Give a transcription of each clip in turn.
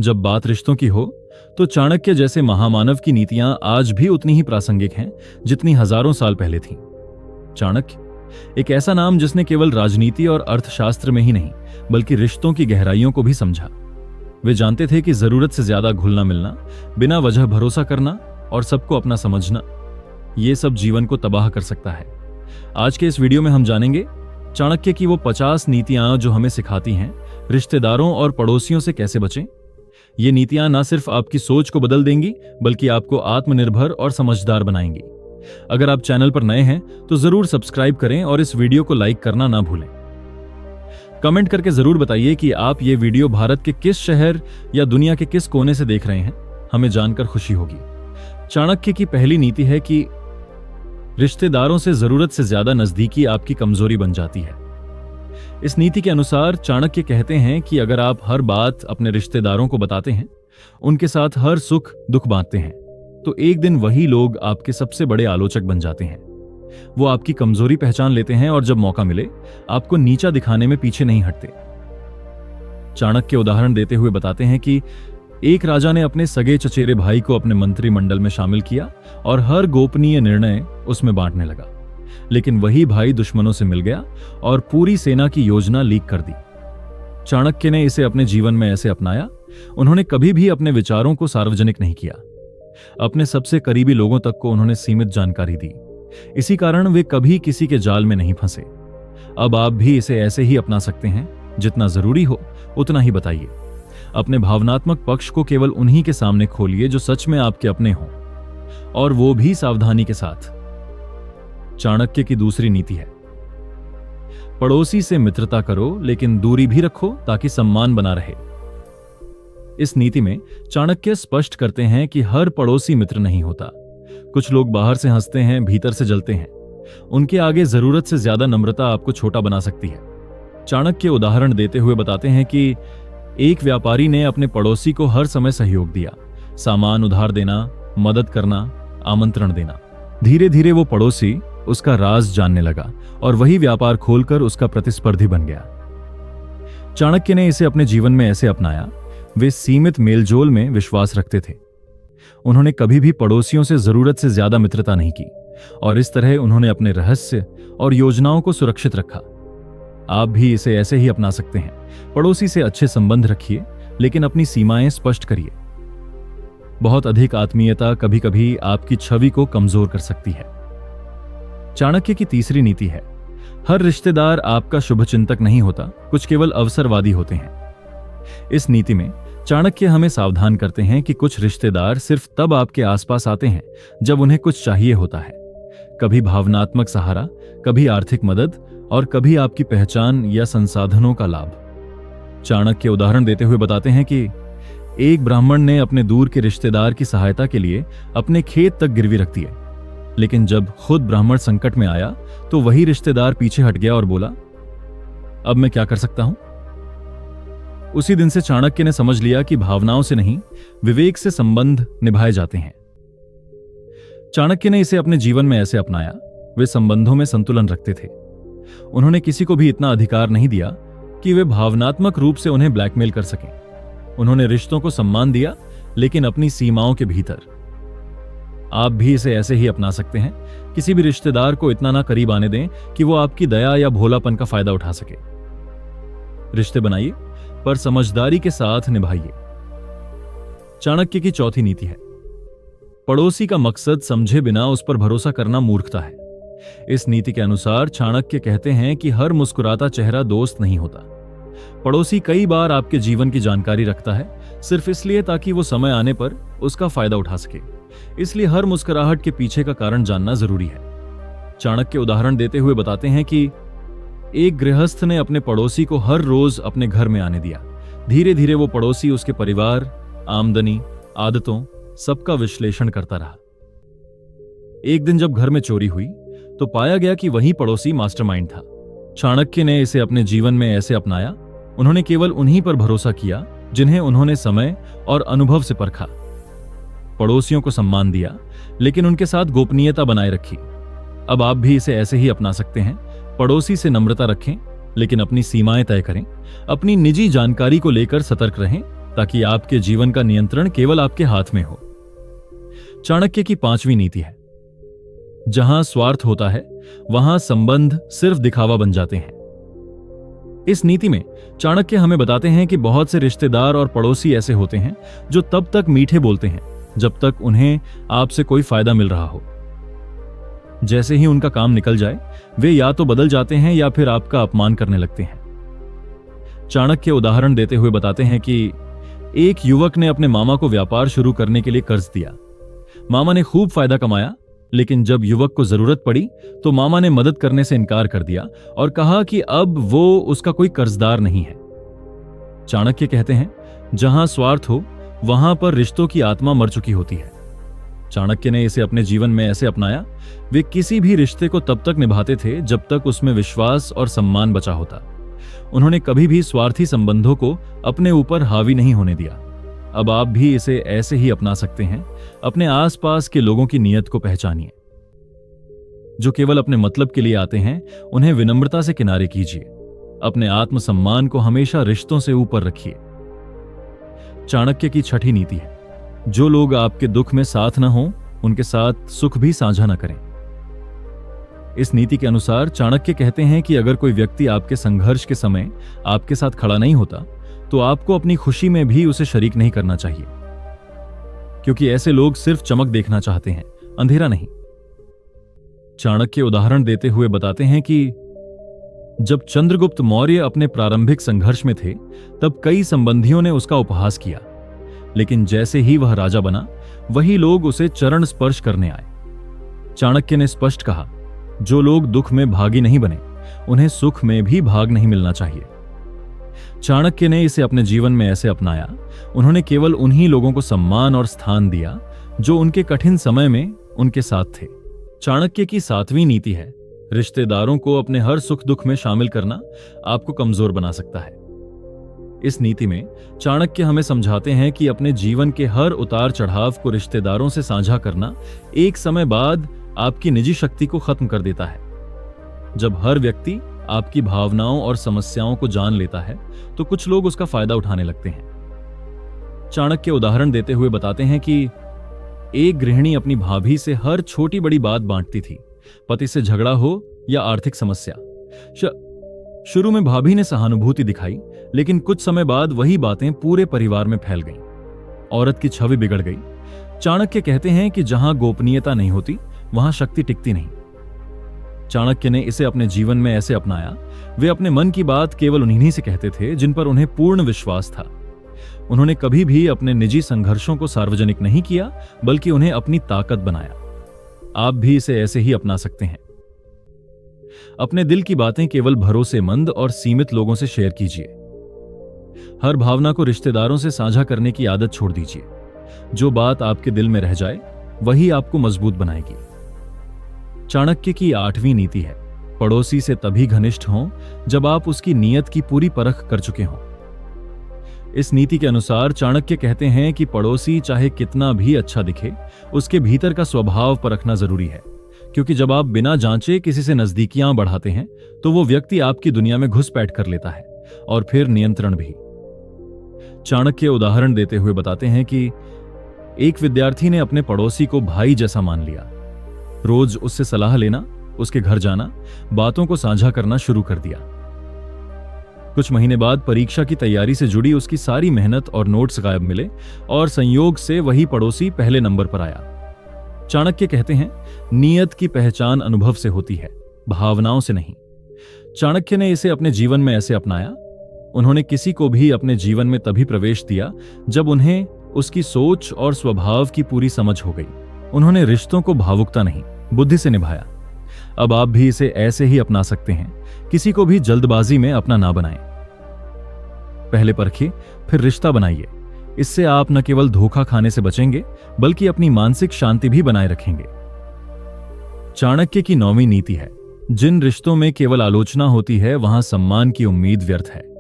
जब बात रिश्तों की हो तो चाणक्य जैसे महामानव की नीतियां आज भी उतनी ही प्रासंगिक हैं जितनी हजारों साल पहले थीं। चाणक्य एक ऐसा नाम जिसने केवल राजनीति और अर्थशास्त्र में ही नहीं बल्कि रिश्तों की गहराइयों को भी समझा। वे जानते थे कि जरूरत से ज्यादा घुलना मिलना, बिना वजह भरोसा करना और सबको अपना समझना, ये सब जीवन को तबाह कर सकता है। आज के इस वीडियो में हम जानेंगे चाणक्य की वो 50 नीतियां जो हमें सिखाती हैं रिश्तेदारों और पड़ोसियों से कैसे बचें। ये नीतियां न सिर्फ आपकी सोच को बदल देंगी बल्कि आपको आत्मनिर्भर और समझदार बनाएंगी। अगर आप चैनल पर नए हैं तो जरूर सब्सक्राइब करें और इस वीडियो को लाइक करना ना भूलें। कमेंट करके जरूर बताइए कि आप ये वीडियो भारत के किस शहर या दुनिया के किस कोने से देख रहे हैं, हमें जानकर खुशी होगी। चाणक्य की पहली नीति है कि रिश्तेदारों से जरूरत से ज्यादा नजदीकी आपकी कमजोरी बन जाती है। इस नीति के अनुसार चाणक्य कहते हैं कि अगर आप हर बात अपने रिश्तेदारों को बताते हैं, उनके साथ हर सुख दुख बांटते हैं, तो एक दिन वही लोग आपके सबसे बड़े आलोचक बन जाते हैं। वो आपकी कमजोरी पहचान लेते हैं और जब मौका मिले आपको नीचा दिखाने में पीछे नहीं हटते। चाणक्य उदाहरण देते हुए बताते हैं कि एक राजा ने अपने सगे चचेरे भाई को अपने मंत्रिमंडल में शामिल किया और हर गोपनीय निर्णय उसमें बांटने लगा, लेकिन वही भाई दुश्मनों से मिल गया और पूरी सेना की योजना लीक कर दी। चाणक्य ने इसे अपने जीवन में ऐसे अपनाया। उन्होंने कभी भी अपने विचारों को सार्वजनिक नहीं किया। अपने सबसे करीबी लोगों तक को उन्होंने सीमित जानकारी दी। इसी कारण वे कभी किसी के जाल में नहीं फंसे। अब आप भी इसे ऐसे ही अपना सकते हैं। जितना जरूरी हो उतना ही बताइए। अपने भावनात्मक पक्ष को केवल उन्हीं के सामने खोलिए जो सच में आपके अपने हों, और वो भी सावधानी के साथ। चाणक्य की दूसरी नीति है, पड़ोसी से मित्रता करो लेकिन दूरी भी रखो ताकि सम्मान बना रहे। इस नीति में चाणक्य स्पष्ट करते हैं कि हर पड़ोसी मित्र नहीं होता। कुछ लोग बाहर से हंसते हैं, भीतर से जलते हैं। उनके आगे जरूरत से ज्यादा नम्रता आपको छोटा बना सकती है। चाणक्य उदाहरण देते हुए बताते हैं कि एक व्यापारी ने अपने पड़ोसी को हर समय सहयोग दिया, सामान उधार देना, मदद करना, आमंत्रण देना। धीरे धीरे वो पड़ोसी उसका राज जानने लगा और वही व्यापार खोलकर उसका प्रतिस्पर्धी बन गया। चाणक्य ने इसे अपने जीवन में ऐसे अपनाया। वे सीमित मेलजोल में विश्वास रखते थे। उन्होंने कभी भी पड़ोसियों से जरूरत से ज्यादा मित्रता नहीं की और इस तरह उन्होंने अपने रहस्य और योजनाओं को सुरक्षित रखा। आप भी इसे ऐसे ही अपना सकते हैं। पड़ोसी से अच्छे संबंध रखिए लेकिन अपनी सीमाएं स्पष्ट करिए। बहुत अधिक आत्मीयता कभी कभी आपकी छवि को कमजोर कर सकती है। चाणक्य की तीसरी नीति है, हर रिश्तेदार आपका शुभचिंतक नहीं होता, कुछ केवल अवसरवादी होते हैं। इस नीति में चाणक्य हमें सावधान करते हैं कि कुछ रिश्तेदार सिर्फ तब आपके आसपास आते हैं जब उन्हें कुछ चाहिए होता है। कभी भावनात्मक सहारा, कभी आर्थिक मदद और कभी आपकी पहचान या संसाधनों का लाभ। चाणक्य उदाहरण देते हुए बताते हैं कि एक ब्राह्मण ने अपने दूर के रिश्तेदार की सहायता के लिए अपने खेत तक गिरवी रख दिए, लेकिन जब खुद ब्राह्मण संकट में आया तो वही रिश्तेदार पीछे हट गया और बोला, अब मैं क्या कर सकता हूं। उसी दिन से चाणक्य ने समझ लिया कि भावनाओं से नहीं, विवेक से संबंध निभाए जाते हैं। चाणक्य ने इसे अपने जीवन में ऐसे अपनाया। वे संबंधों में संतुलन रखते थे। उन्होंने किसी को भी इतना अधिकार नहीं दिया कि वे भावनात्मक रूप से उन्हें ब्लैकमेल कर सकें। उन्होंने रिश्तों को सम्मान दिया लेकिन अपनी सीमाओं के भीतर। आप भी इसे ऐसे ही अपना सकते हैं। किसी भी रिश्तेदार को इतना ना करीब आने दें कि वो आपकी दया या भोलापन का फायदा उठा सके। रिश्ते बनाइए पर समझदारी के साथ निभाइए। चाणक्य की चौथी नीति है, पड़ोसी का मकसद समझे बिना उस पर भरोसा करना मूर्खता है। इस नीति के अनुसार चाणक्य कहते हैं कि हर मुस्कुराता चेहरा दोस्त नहीं होता। पड़ोसी कई बार आपके जीवन की जानकारी रखता है सिर्फ इसलिए ताकि वो समय आने पर उसका फायदा उठा सके। इसलिए हर मुस्कुराहट के पीछे का कारण जानना जरूरी है। चाणक्य उदाहरण देते हुए बताते हैं कि एक गृहस्थ ने अपने पड़ोसी को हर रोज अपने घर में आने दिया। धीरे धीरे वो पड़ोसी उसके परिवार, आमदनी, आदतों सबका विश्लेषण करता रहा। एक दिन जब घर में चोरी हुई तो पाया गया कि वही पड़ोसी मास्टरमाइंड था। चाणक्य ने इसे अपने जीवन में ऐसे अपनाया। उन्होंने केवल उन्हीं पर भरोसा किया जिन्हें उन्होंने समय और अनुभव से परखा। पड़ोसियों को सम्मान दिया लेकिन उनके साथ गोपनीयता बनाए रखी। अब आप भी इसे ऐसे ही अपना सकते हैं। पड़ोसी से नम्रता रखें लेकिन अपनी सीमाएं तय करें। अपनी निजी जानकारी को लेकर सतर्क रहें ताकि आपके जीवन का नियंत्रण केवल आपके हाथ में हो। चाणक्य की 5वीं नीति है, जहां स्वार्थ होता है वहां संबंध सिर्फ दिखावा बन जाते हैं। इस नीति में चाणक्य हमें बताते हैं कि बहुत से रिश्तेदार और पड़ोसी ऐसे होते हैं जो तब तक मीठे बोलते हैं जब तक उन्हें आपसे कोई फायदा मिल रहा हो। जैसे ही उनका काम निकल जाए वे या तो बदल जाते हैं या फिर आपका अपमान करने लगते हैं। चाणक्य उदाहरण देते हुए बताते हैं कि एक युवक ने अपने मामा को व्यापार शुरू करने के लिए कर्ज दिया। मामा ने खूब फायदा कमाया, लेकिन जब युवक को जरूरत पड़ी तो मामा ने मदद करने से इनकार कर दिया और कहा कि अब वो उसका कोई कर्जदार नहीं है। चाणक्य कहते हैं, जहां स्वार्थ हो वहां पर रिश्तों की आत्मा मर चुकी होती है। चाणक्य ने इसे अपने जीवन में ऐसे अपनाया। वे किसी भी रिश्ते को तब तक निभाते थे जब तक उसमें विश्वास और सम्मान बचा होता। उन्होंने कभी भी स्वार्थी संबंधों को अपने ऊपर हावी नहीं होने दिया। अब आप भी इसे ऐसे ही अपना सकते हैं। अपने आसपास के लोगों की नीयत को पहचानिए। जो केवल अपने मतलब के लिए आते हैं उन्हें विनम्रता से किनारे कीजिए। अपने आत्मसम्मान को हमेशा रिश्तों से ऊपर रखिए। चाणक्य की 6ठी नीति है, जो लोग आपके दुख में साथ न हों उनके साथ सुख भी साझा न करें। इस नीति के अनुसार चाणक्य कहते हैं कि अगर कोई व्यक्ति आपके संघर्ष के समय आपके साथ खड़ा नहीं होता तो आपको अपनी खुशी में भी उसे शरीक नहीं करना चाहिए, क्योंकि ऐसे लोग सिर्फ चमक देखना चाहते हैं, अंधेरा नहीं। चाणक्य उदाहरण देते हुए बताते हैं कि जब चंद्रगुप्त मौर्य अपने प्रारंभिक संघर्ष में थे तब कई संबंधियों ने उसका उपहास किया, लेकिन जैसे ही वह राजा बना वही लोग उसे चरण स्पर्श करने आए। चाणक्य ने स्पष्ट कहा, जो लोग दुख में भागी नहीं बने उन्हें सुख में भी भाग नहीं मिलना चाहिए। चाणक्य ने इसे अपने जीवन में ऐसे अपनाया। उन्होंने केवल उन्हीं लोगों को सम्मान और स्थान दिया जो उनके कठिन समय में उनके साथ थे। चाणक्य की 7वीं नीति है, रिश्तेदारों को अपने हर सुख दुख में शामिल करना आपको कमजोर बना सकता है। इस नीति में चाणक्य हमें समझाते हैं कि अपने जीवन के हर उतार चढ़ाव को रिश्तेदारों से साझा करना एक समय बाद आपकी निजी शक्ति को खत्म कर देता है। जब हर व्यक्ति आपकी भावनाओं और समस्याओं को जान लेता है तो कुछ लोग उसका फायदा उठाने लगते हैं। चाणक्य उदाहरण देते हुए बताते हैं कि एक गृहिणी अपनी भाभी से हर छोटी बड़ी बात बांटती थी। पति से झगड़ा हो या आर्थिक समस्या, शुरू में भाभी ने सहानुभूति दिखाई, लेकिन कुछ समय बाद वही बातें पूरे परिवार में फैल गईं। औरत की छवि बिगड़ गई। चाणक्य कहते हैं कि जहां गोपनीयता नहीं होती वहां शक्ति टिकती नहीं। चाणक्य ने इसे अपने जीवन में ऐसे अपनाया। वे अपने मन की बात केवल उन्हीं से कहते थे जिन पर उन्हें पूर्ण विश्वास था। उन्होंने कभी भी अपने निजी संघर्षों को सार्वजनिक नहीं किया, बल्कि उन्हें अपनी ताकत बनाया। आप भी इसे ऐसे ही अपना सकते हैं। अपने दिल की बातें केवल भरोसेमंद और सीमित लोगों से शेयर कीजिए। हर भावना को रिश्तेदारों से साझा करने की आदत छोड़ दीजिए। जो बात आपके दिल में रह जाए वही आपको मजबूत बनाएगी। चाणक्य की 8वीं नीति है, पड़ोसी से तभी घनिष्ठ हों जब आप उसकी नीयत की पूरी परख कर चुके हों। इस नीति के अनुसार चाणक्य कहते हैं कि पड़ोसी चाहे कितना भी अच्छा दिखे, उसके भीतर का स्वभाव परखना जरूरी है, क्योंकि जब आप बिना जांचे किसी से नजदीकियां बढ़ाते हैं तो वो व्यक्ति आपकी दुनिया में घुसपैठ कर लेता है और फिर नियंत्रण भी। चाणक्य उदाहरण देते हुए बताते हैं कि एक विद्यार्थी ने अपने पड़ोसी को भाई जैसा मान लिया। रोज उससे सलाह लेना, उसके घर जाना, बातों को साझा करना शुरू कर दिया। कुछ महीने बाद परीक्षा की तैयारी से जुड़ी उसकी सारी मेहनत और नोट्स गायब मिले और संयोग से वही पड़ोसी पहले नंबर पर आया। चाणक्य कहते हैं, नीयत की पहचान अनुभव से होती है, भावनाओं से नहीं। चाणक्य ने इसे अपने जीवन में ऐसे अपनाया। उन्होंने किसी को भी अपने जीवन में तभी प्रवेश दिया जब उन्हें उसकी सोच और स्वभाव की पूरी समझ हो गई। उन्होंने रिश्तों को भावुकता नहीं, बुद्धि से निभाया। अब आप भी इसे ऐसे ही अपना सकते हैं। किसी को भी जल्दबाजी में अपना ना बनाएं। पहले परखिए, फिर रिश्ता बनाइए। इससे आप न केवल धोखा खाने से बचेंगे, बल्कि अपनी मानसिक शांति भी बनाए रखेंगे। चाणक्य की 9वीं नीति है, जिन रिश्तों में केवल आलोचना होती है वहां सम्मान की उम्मीद व्यर्थ है।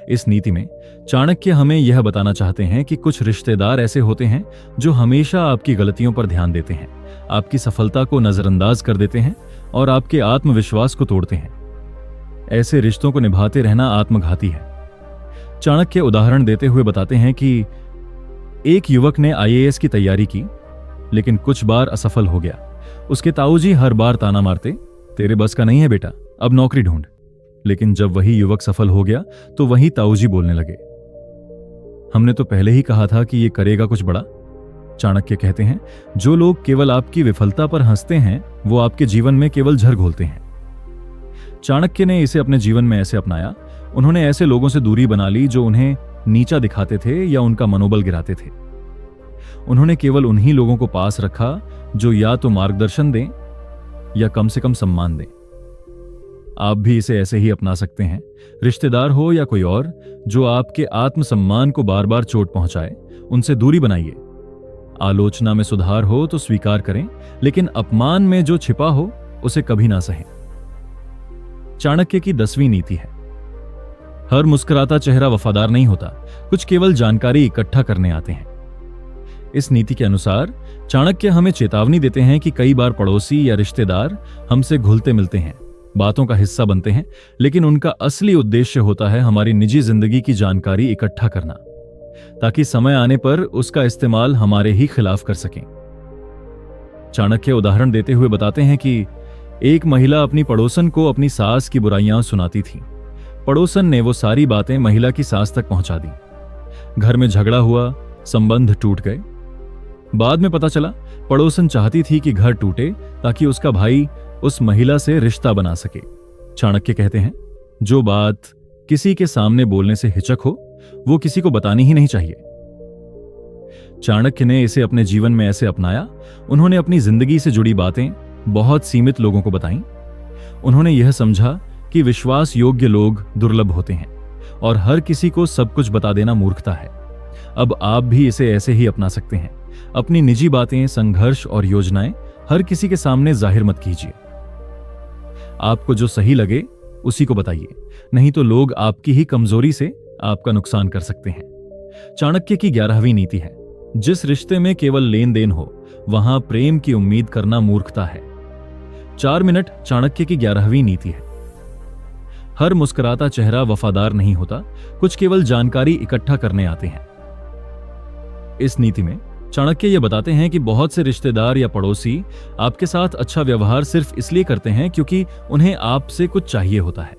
इस नीति में चाणक्य हमें यह बताना चाहते हैं कि कुछ रिश्तेदार ऐसे होते हैं जो हमेशा आपकी गलतियों पर ध्यान देते हैं, आपकी सफलता को नजरअंदाज कर देते हैं और आपके आत्मविश्वास को तोड़ते हैं। ऐसे रिश्तों को निभाते रहना आत्मघाती है। चाणक्य उदाहरण देते हुए बताते हैं कि एक युवक ने आईएएस की तैयारी की, लेकिन कुछ बार असफल हो गया। उसके ताऊजी हर बार ताना मारते, तेरे बस का नहीं है बेटा, अब नौकरी ढूंढ। लेकिन जब वही युवक सफल हो गया तो वही ताऊजी बोलने लगे, हमने तो पहले ही कहा था कि ये करेगा कुछ बड़ा। चाणक्य कहते हैं, जो लोग केवल आपकी विफलता पर हंसते हैं वो आपके जीवन में केवल झर घोलते हैं। चाणक्य ने इसे अपने जीवन में ऐसे अपनाया। उन्होंने ऐसे लोगों से दूरी बना ली जो उन्हें नीचा दिखाते थे या उनका मनोबल गिराते थे। उन्होंने केवल उन्हीं लोगों को पास रखा जो या तो मार्गदर्शन दें या कम से कम सम्मान दें। आप भी इसे ऐसे ही अपना सकते हैं। रिश्तेदार हो या कोई और, जो आपके आत्मसम्मान को बार बार चोट पहुंचाए, उनसे दूरी बनाइए। आलोचना में सुधार हो तो स्वीकार करें, लेकिन अपमान में जो छिपा हो उसे कभी ना सहें। चाणक्य की 10वीं नीति है, हर मुस्कुराता चेहरा वफादार नहीं होता, कुछ केवल जानकारी इकट्ठा करने आते हैं। इस नीति के अनुसार चाणक्य हमें चेतावनी देते हैं कि कई बार पड़ोसी या रिश्तेदार हमसे घुलते मिलते हैं, बातों का हिस्सा बनते हैं, लेकिन उनका असली उद्देश्य होता है हमारी निजी जिंदगी की जानकारी इकट्ठा करना, ताकि समय आने पर उसका इस्तेमाल हमारे ही खिलाफ कर सकें। चाणक्य उदाहरण देते हुए बताते हैं कि एक महिला अपनी पड़ोसन को अपनी सास की बुराइयां सुनाती थी। पड़ोसन ने वो सारी बातें महिला की सास तक पहुंचा दी। घर में झगड़ा हुआ, संबंध टूट गए। बाद में पता चला पड़ोसन चाहती थी कि घर टूटे ताकि उसका भाई उस महिला से रिश्ता बना सके। चाणक्य कहते हैं, जो बात किसी के सामने बोलने से हिचक हो वो किसी को बतानी ही नहीं चाहिए। चाणक्य ने इसे अपने जीवन में ऐसे अपनाया। उन्होंने अपनी जिंदगी से जुड़ी बातें बहुत सीमित लोगों को बताईं। उन्होंने यह समझा कि विश्वास योग्य लोग दुर्लभ होते हैं और हर किसी को सब कुछ बता देना मूर्खता है। अब आप भी इसे ऐसे ही अपना सकते हैं। अपनी निजी बातें, संघर्ष और योजनाएं हर किसी के सामने जाहिर मत कीजिए। आपको जो सही लगे उसी को बताइए, नहीं तो लोग आपकी ही कमजोरी से आपका नुकसान कर सकते हैं। चाणक्य की 11वीं नीति है, जिस रिश्ते में केवल लेन देन हो वहां प्रेम की उम्मीद करना मूर्खता है। 4 मिनट चाणक्य की 11वीं नीति है, हर मुस्कुराता चेहरा वफादार नहीं होता, कुछ केवल जानकारी इकट्ठा करने आते हैं। इस नीति में चाणक्य ये बताते हैं कि बहुत से रिश्तेदार या पड़ोसी आपके साथ अच्छा व्यवहार सिर्फ इसलिए करते हैं क्योंकि उन्हें आपसे कुछ चाहिए होता है।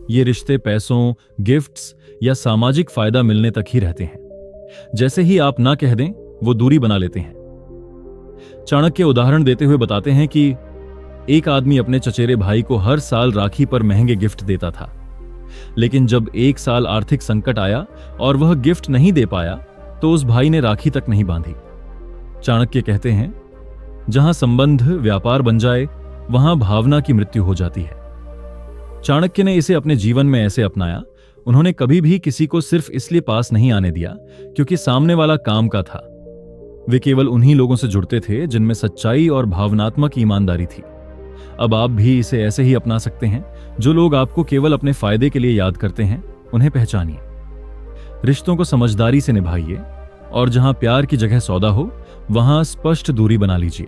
ये रिश्ते पैसों, गिफ्ट्स या सामाजिक फायदा मिलने तक ही रहते हैं। जैसे ही आप ना कह दें, वो दूरी बना लेते हैं। चाणक्य उदाहरण देते हुए बताते हैं कि एक आदमी अपने चचेरे भाई को हर साल राखी पर महंगे गिफ्ट देता था, लेकिन जब एक साल आर्थिक संकट आया और वह गिफ्ट नहीं दे पाया तो उस भाई ने राखी तक नहीं बांधी। चाणक्य कहते हैं, जहां संबंध व्यापार बन जाए वहां भावना की मृत्यु हो जाती है। चाणक्य ने इसे अपने जीवन में ऐसे अपनाया। उन्होंने कभी भी किसी को सिर्फ इसलिए पास नहीं आने दिया क्योंकि सामने वाला काम का था। वे केवल उन्हीं लोगों से जुड़ते थे जिनमें सच्चाई और भावनात्मक ईमानदारी थी। अब आप भी इसे ऐसे ही अपना सकते हैं। जो लोग आपको केवल अपने फायदे के लिए याद करते हैं, उन्हें पहचानिए। रिश्तों को समझदारी से निभाइए और जहां प्यार की जगह सौदा हो वहां स्पष्ट दूरी बना लीजिए।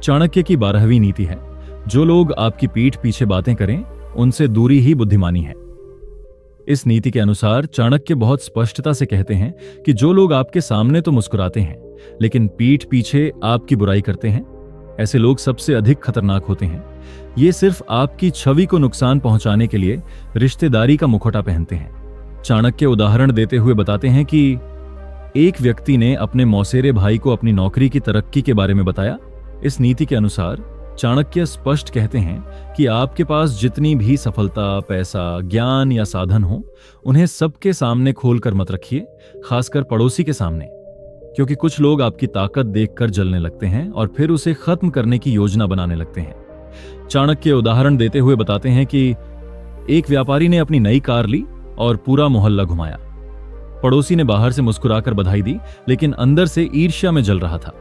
चाणक्य की 12वीं नीति है, जो लोग आपकी पीठ पीछे बातें करें उनसे दूरी ही बुद्धिमानी है। इस नीति के अनुसार चाणक्य बहुत स्पष्टता से कहते हैं कि जो लोग आपके सामने तो मुस्कुराते हैं लेकिन पीठ पीछे आपकी बुराई करते हैं, ऐसे लोग सबसे अधिक खतरनाक होते हैं। ये सिर्फ आपकी छवि को नुकसान पहुंचाने के लिए रिश्तेदारी का मुखौटा पहनते हैं। चाणक्य उदाहरण देते हुए बताते हैं कि एक व्यक्ति ने अपने मौसेरे भाई को अपनी नौकरी की तरक्की के बारे में बताया। इस नीति के अनुसार चाणक्य स्पष्ट कहते हैं कि आपके पास जितनी भी सफलता, पैसा, ज्ञान या साधन हो, उन्हें सबके सामने खोलकर मत रखिए, खासकर पड़ोसी के सामने, क्योंकि कुछ लोग आपकी ताकत देखकर जलने लगते हैं और फिर उसे खत्म करने की योजना बनाने लगते हैं। चाणक्य उदाहरण देते हुए बताते हैं कि एक व्यापारी ने अपनी नई कार ली और पूरा मोहल्ला घुमाया। पड़ोसी ने बाहर से मुस्कुराकर बधाई दी, लेकिन अंदर से ईर्ष्या में जल रहा था।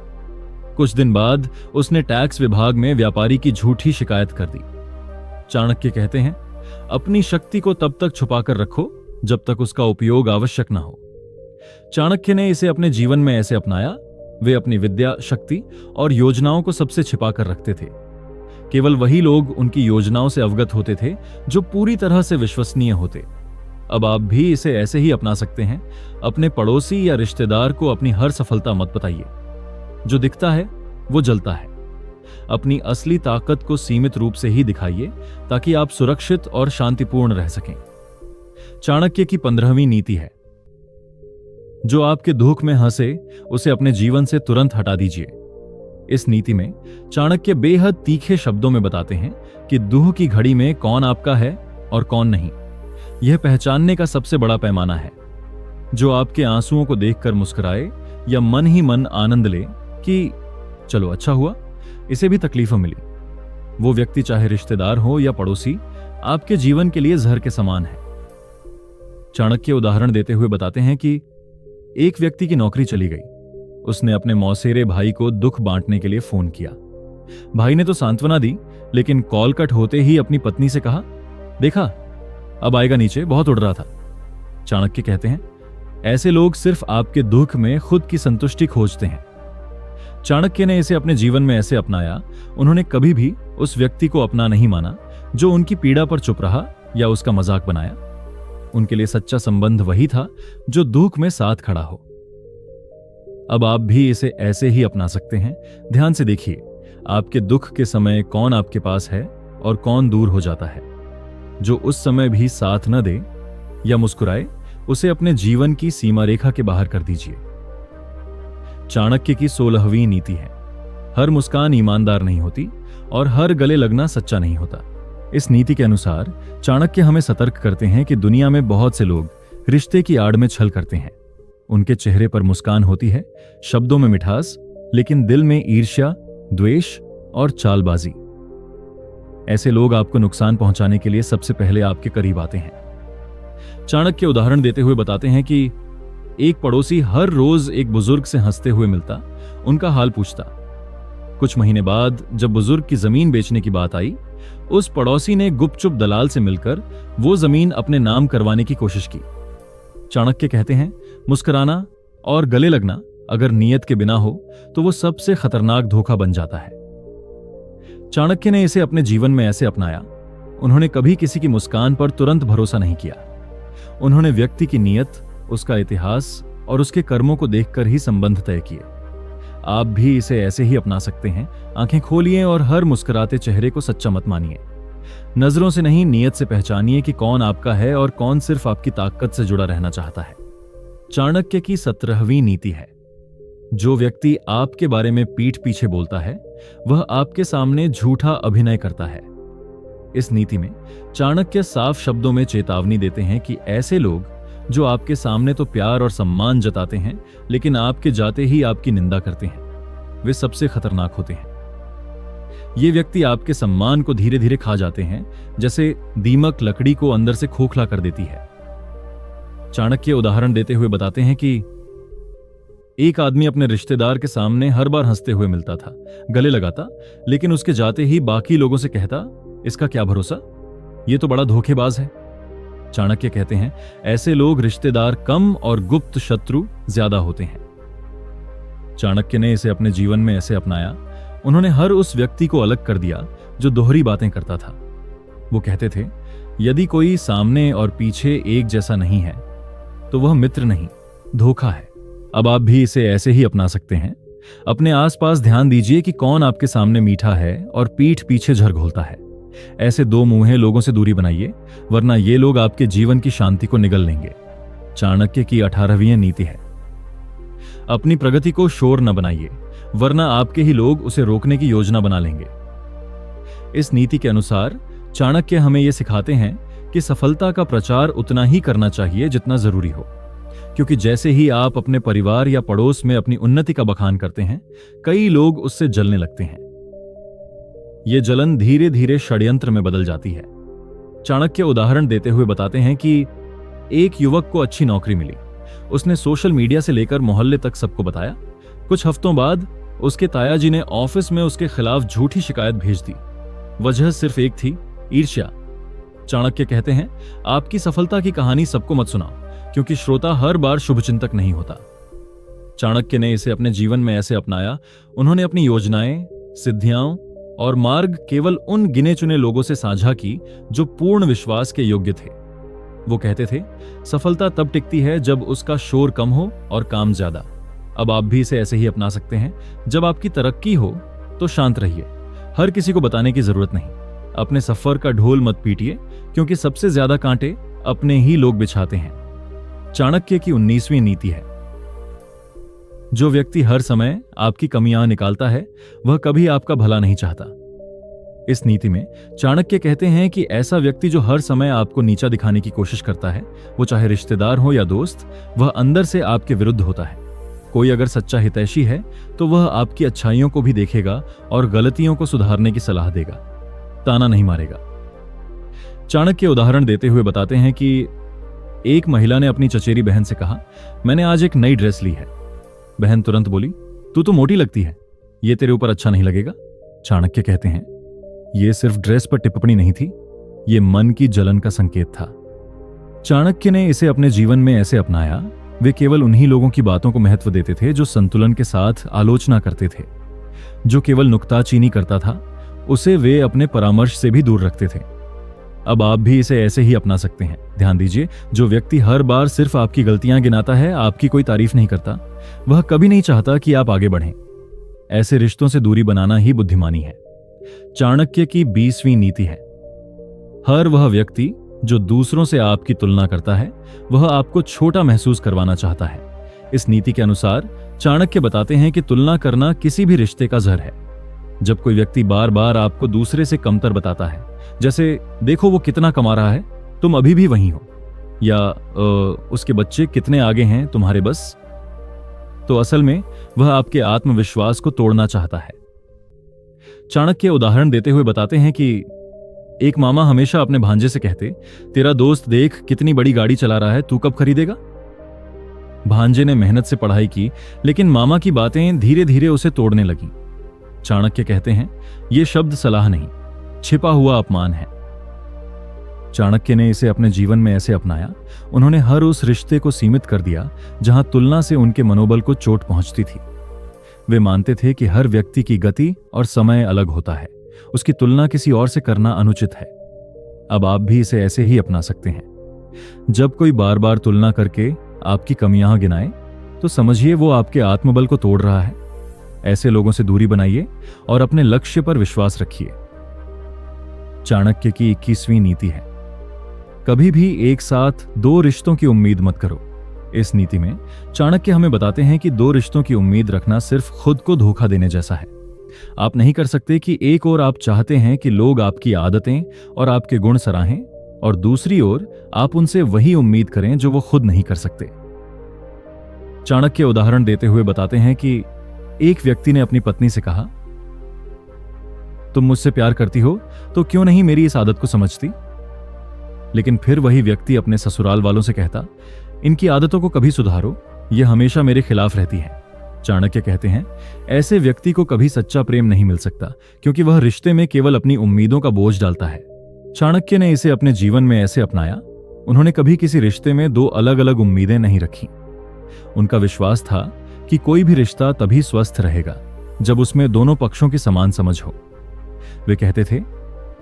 कुछ दिन बाद उसने टैक्स विभाग में व्यापारी की झूठी शिकायत कर दी। चाणक्य कहते हैं, अपनी शक्ति को तब तक छुपाकर रखो जब तक उसका उपयोग आवश्यक ना हो। चाणक्य ने इसे अपने जीवन में ऐसे अपनाया। वे अपनी विद्या, शक्ति और योजनाओं को सबसे छिपाकर रखते थे। केवल वही लोग उनकी योजनाओं से अवगत होते थे जो पूरी तरह से विश्वसनीय होते। अब आप भी इसे ऐसे ही अपना सकते हैं। अपने पड़ोसी या रिश्तेदार को अपनी हर सफलता मत बताइए। जो दिखता है वो जलता है। अपनी असली ताकत को सीमित रूप से ही दिखाइए ताकि आप सुरक्षित और शांतिपूर्ण रह सकें। चाणक्य की 15वीं नीति है, जो आपके दुख में हंसे उसे अपने जीवन से तुरंत हटा दीजिए। इस नीति में चाणक्य बेहद तीखे शब्दों में बताते हैं कि दुख की घड़ी में कौन आपका है और कौन नहीं। यह पहचानने का सबसे बड़ा पैमाना है। जो आपके आंसुओं को देखकर मुस्कुराए या मन ही मन आनंद ले कि चलो अच्छा हुआ, इसे भी तकलीफें मिली, वो व्यक्ति चाहे रिश्तेदार हो या पड़ोसी, आपके जीवन के लिए जहर के समान है। चाणक्य उदाहरण देते हुए बताते हैं कि एक व्यक्ति की नौकरी चली गई। उसने अपने मौसेरे भाई को दुख बांटने के लिए फोन किया। भाई ने तो सांत्वना दी, लेकिन कॉल कट होते ही अपनी पत्नी से कहा, देखा अब आएगा नीचे, बहुत उड़ रहा था। चाणक्य कहते हैं, ऐसे लोग सिर्फ आपके दुख में खुद की संतुष्टि खोजते हैं। चाणक्य ने इसे अपने जीवन में ऐसे अपनाया। उन्होंने कभी भी उस व्यक्ति को अपना नहीं माना जो उनकी पीड़ा पर चुप रहा या उसका मजाक बनाया। उनके लिए सच्चा संबंध वही था जो दुख में साथ खड़ा हो। अब आप भी इसे ऐसे ही अपना सकते हैं। ध्यान से देखिए, आपके दुख के समय कौन आपके पास है और कौन दूर हो जाता है। जो उस समय भी साथ न दे या मुस्कुराए, उसे अपने जीवन की सीमा रेखा के बाहर कर दीजिए। चाणक्य की 16वीं नीति है, हर मुस्कान ईमानदार नहीं होती और हर गले लगना सच्चा नहीं होता। इस नीति के अनुसार चाणक्य हमें सतर्क करते हैं कि दुनिया में बहुत से लोग रिश्ते की आड़ में छल करते हैं। उनके चेहरे पर मुस्कान होती है, शब्दों में मिठास, लेकिन दिल में ईर्ष्या, द्वेष और चालबाजी। ऐसे लोग आपको नुकसान पहुंचाने के लिए सबसे पहले आपके करीब आते हैं। चाणक्य उदाहरण देते हुए बताते हैं कि एक पड़ोसी हर रोज एक बुजुर्ग से हंसते हुए मिलता, उनका हाल पूछता। कुछ महीने बाद जब बुजुर्ग की जमीन बेचने की बात आई, उस पड़ोसी ने गुपचुप दलाल से मिलकर वो जमीन अपने नाम करवाने की कोशिश की। चाणक्य कहते हैं, मुस्कुराना और गले लगना अगर नियत के बिना हो तो वो सबसे खतरनाक धोखा बन जाता है। चाणक्य ने इसे अपने जीवन में ऐसे अपनाया। उन्होंने कभी किसी की मुस्कान पर तुरंत भरोसा नहीं किया। उन्होंने व्यक्ति की नीयत, उसका इतिहास और उसके कर्मों को देखकर ही संबंध तय किए। आप भी इसे ऐसे ही अपना सकते हैं। आंखें खोलिए और हर मुस्कुराते चेहरे को सच्चा मत मानिए। नजरों से नहीं, नीयत से पहचानिए कि कौन आपका है और कौन सिर्फ आपकी ताकत से जुड़ा रहना चाहता है। चाणक्य की 17वीं नीति है, जो व्यक्ति आपके बारे में पीठ पीछे बोलता है वह आपके सामने झूठा अभिनय करता है। इस नीति में चाणक्य साफ शब्दों में चेतावनी देते हैं कि ऐसे लोग जो आपके सामने तो प्यार और सम्मान जताते हैं, लेकिन आपके जाते ही आपकी निंदा करते हैं, वे सबसे खतरनाक होते हैं। ये व्यक्ति आपके सम्मान को धीरे धीरे खा जाते हैं, जैसे दीमक लकड़ी को अंदर से खोखला कर देती है। चाणक्य उदाहरण देते हुए बताते हैं कि एक आदमी अपने रिश्तेदार के सामने हर बार हंसते हुए मिलता था, गले लगाता, लेकिन उसके जाते ही बाकी लोगों से कहता, इसका क्या भरोसा, ये तो बड़ा धोखेबाज है। चाणक्य कहते हैं, ऐसे लोग रिश्तेदार कम और गुप्त शत्रु ज्यादा होते हैं। चाणक्य ने इसे अपने जीवन में ऐसे अपनाया। उन्होंने हर उस व्यक्ति को अलग कर दिया जो दोहरी बातें करता था। वो कहते थे, यदि कोई सामने और पीछे एक जैसा नहीं है तो वह मित्र नहीं, धोखा है। अब आप भी इसे ऐसे ही अपना सकते हैं। अपने आसपास ध्यान दीजिए कि कौन आपके सामने मीठा है और पीठ पीछे झर घोलता है। ऐसे दो मुंहे लोगों से दूरी बनाइए, वरना ये लोग आपके जीवन की शांति को निगल लेंगे। चाणक्य की 18वीं नीति है, अपनी प्रगति को शोर न बनाइए, वरना आपके ही लोग उसे रोकने की योजना बना लेंगे। इस नीति के अनुसार चाणक्य हमें यह सिखाते हैं कि सफलता का प्रचार उतना ही करना चाहिए जितना जरूरी हो, क्योंकि जैसे ही आप अपने परिवार या पड़ोस में अपनी उन्नति का बखान करते हैं, कई लोग उससे जलने लगते हैं। यह जलन धीरे धीरे षड्यंत्र में बदल जाती है। चाणक्य उदाहरण देते हुए बताते हैं कि एक युवक को अच्छी नौकरी मिली। उसने सोशल मीडिया से लेकर मोहल्ले तक सबको बताया। कुछ हफ्तों बाद उसके ताया जी ने ऑफिस में उसके खिलाफ झूठी शिकायत भेज दी। वजह सिर्फ एक थी, ईर्ष्या। चाणक्य कहते हैं, आपकी सफलता की कहानी सबको मत सुनाओ, क्योंकि श्रोता हर बार शुभचिंतक नहीं होता। चाणक्य ने इसे अपने जीवन में ऐसे अपनाया। उन्होंने अपनी योजनाएं, सिद्धियां और मार्ग केवल उन गिने चुने लोगों से साझा की जो पूर्ण विश्वास के योग्य थे। वो कहते थे, सफलता तब टिकती है जब उसका शोर कम हो और काम ज्यादा। अब आप भी इसे ऐसे ही अपना सकते हैं। जब आपकी तरक्की हो तो शांत रहिए, हर किसी को बताने की जरूरत नहीं। अपने सफर का ढोल मत पीटिए, क्योंकि सबसे ज्यादा कांटे अपने ही लोग बिछाते हैं। चाणक्य की 19वीं नीति है, जो व्यक्ति हर समय आपकी कमियां निकालता है वह कभी आपका भला नहीं चाहता। इस नीति में चाणक्य कहते हैं कि ऐसा व्यक्ति जो हर समय आपको नीचा दिखाने की कोशिश करता है, वो चाहे रिश्तेदार हो या दोस्त, वह अंदर से आपके विरुद्ध होता है। कोई अगर सच्चा हितैषी है तो वह आपकी अच्छाइयों को भी देखेगा और गलतियों को सुधारने की सलाह देगा, ताना नहीं मारेगा। चाणक्य उदाहरण देते हुए बताते हैं कि एक महिला ने अपनी चचेरी बहन से कहा, मैंने आज एक नई ड्रेस ली है। बहन तुरंत बोली, तू तो मोटी लगती है, ये तेरे ऊपर अच्छा नहीं लगेगा। चाणक्य कहते हैं, यह सिर्फ ड्रेस पर टिप्पणी नहीं थी, यह मन की जलन का संकेत था। चाणक्य ने इसे अपने जीवन में ऐसे अपनाया। वे केवल उन्हीं लोगों की बातों को महत्व देते थे जो संतुलन के साथ आलोचना करते थे। जो केवल नुक्ताचीनी करता था, उसे वे अपने परामर्श से भी दूर रखते थे। अब आप भी इसे ऐसे ही अपना सकते हैं। ध्यान दीजिए, जो व्यक्ति हर बार सिर्फ आपकी गलतियां गिनाता है, आपकी कोई तारीफ नहीं करता, वह कभी नहीं चाहता कि आप आगे बढ़ें। ऐसे रिश्तों से दूरी बनाना ही बुद्धिमानी है। चाणक्य की 20वीं नीति है, हर वह व्यक्ति जो दूसरों से आपकी तुलना करता है, वह आपको छोटा महसूस करवाना चाहता है। इस नीति के अनुसार चाणक्य बताते हैं कि तुलना करना किसी भी रिश्ते का जहर है। जब कोई व्यक्ति बार बार आपको दूसरे से कमतर बताता है, जैसे देखो वो कितना कमा रहा है, तुम अभी भी वहीं हो, या उसके बच्चे कितने आगे हैं तुम्हारे बस, तो असल में वह आपके आत्मविश्वास को तोड़ना चाहता है। चाणक्य उदाहरण देते हुए बताते हैं कि एक मामा हमेशा अपने भांजे से कहते, तेरा दोस्त देख कितनी बड़ी गाड़ी चला रहा है, तू कब खरीदेगा। भांजे ने मेहनत से पढ़ाई की, लेकिन मामा की बातें धीरे धीरे उसे तोड़ने लगीं। चाणक्य कहते हैं, यह शब्द सलाह नहीं, छिपा हुआ अपमान है। चाणक्य ने इसे अपने जीवन में ऐसे अपनाया। उन्होंने हर उस रिश्ते को सीमित कर दिया जहां तुलना से उनके मनोबल को चोट पहुंचती थी। वे मानते थे कि हर व्यक्ति की गति और समय अलग होता है, उसकी तुलना किसी और से करना अनुचित है। अब आप भी इसे ऐसे ही अपना सकते हैं। जब कोई बार बार तुलना करके आपकी कमियां गिनाए, तो समझिए वो आपके आत्मबल को तोड़ रहा है। ऐसे लोगों से दूरी बनाइए और अपने लक्ष्य पर विश्वास रखिए। चाणक्य की 21वीं नीति है, कभी भी एक साथ दो रिश्तों की उम्मीद मत करो। इस नीति में चाणक्य हमें बताते हैं कि दो रिश्तों की उम्मीद रखना सिर्फ खुद को धोखा देने जैसा है। आप नहीं कर सकते कि एक ओर आप चाहते हैं कि लोग आपकी आदतें और आपके गुण सराहें, और दूसरी ओर आप उनसे वही उम्मीद करें जो वो खुद नहीं कर सकते। चाणक्य उदाहरण देते हुए बताते हैं कि एक व्यक्ति ने अपनी पत्नी से कहा, तुम मुझसे प्यार करती हो तो क्यों नहीं मेरी इस आदत को समझती। लेकिन फिर वही व्यक्ति अपने ससुराल वालों से कहता, इनकी आदतों को कभी सुधारो, यह हमेशा मेरे खिलाफ रहती है। चाणक्य कहते हैं, ऐसे व्यक्ति को कभी सच्चा प्रेम नहीं मिल सकता, क्योंकि वह रिश्ते में केवल अपनी उम्मीदों का बोझ डालता है। चाणक्य ने इसे अपने जीवन में ऐसे अपनाया। उन्होंने कभी किसी रिश्ते में दो अलग अलग उम्मीदें नहीं रखी। उनका विश्वास था कि कोई भी रिश्ता तभी स्वस्थ रहेगा जब उसमें दोनों पक्षों की समान समझ हो। वे कहते थे,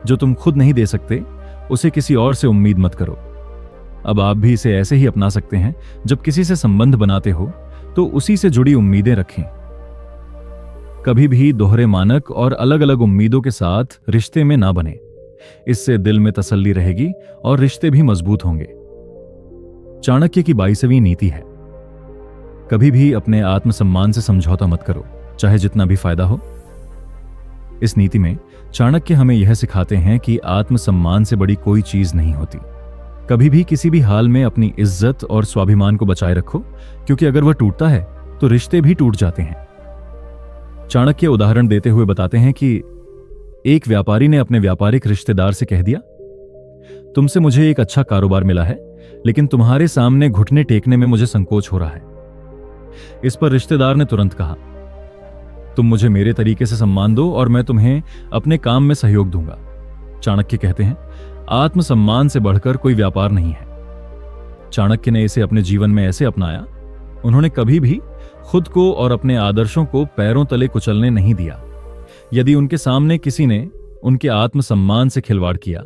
जो तुम खुद नहीं दे सकते उसे किसी और से उम्मीद मत करो। अब आप भी इसे ऐसे ही अपना सकते हैं। जब किसी से संबंध बनाते हो तो उसी से जुड़ी उम्मीदें रखें। कभी भी दोहरे मानक और अलग अलग उम्मीदों के साथ रिश्ते में ना बने। इससे दिल में तसल्ली रहेगी और रिश्ते भी मजबूत होंगे। चाणक्य की 22वीं नीति है, कभी भी अपने आत्मसम्मान से समझौता मत करो, चाहे जितना भी फायदा हो। इस नीति में चाणक्य हमें यह सिखाते हैं कि आत्मसम्मान से बड़ी कोई चीज नहीं होती। कभी भी किसी भी हाल में अपनी इज्जत और स्वाभिमान को बचाए रखो, क्योंकि अगर वह टूटता है तो रिश्ते भी टूट जाते हैं। चाणक्य उदाहरण देते हुए बताते हैं कि एक व्यापारी ने अपने व्यापारिक रिश्तेदार से कह दिया, तुमसे मुझे एक अच्छा कारोबार मिला है, लेकिन तुम्हारे सामने घुटने टेकने में मुझे संकोच हो रहा है। इस पर रिश्तेदार ने तुरंत कहा, तुम मुझे मेरे तरीके से सम्मान दो और मैं तुम्हें अपने काम में सहयोग दूंगा। चाणक्य कहते हैं, आत्मसम्मान से बढ़कर कोई व्यापार नहीं है। चाणक्य ने इसे अपने जीवन में ऐसे अपनाया। उन्होंने कभी भी खुद को और अपने आदर्शों को पैरों तले कुचलने नहीं दिया। यदि उनके सामने किसी ने उनके आत्मसम्मान से खिलवाड़ किया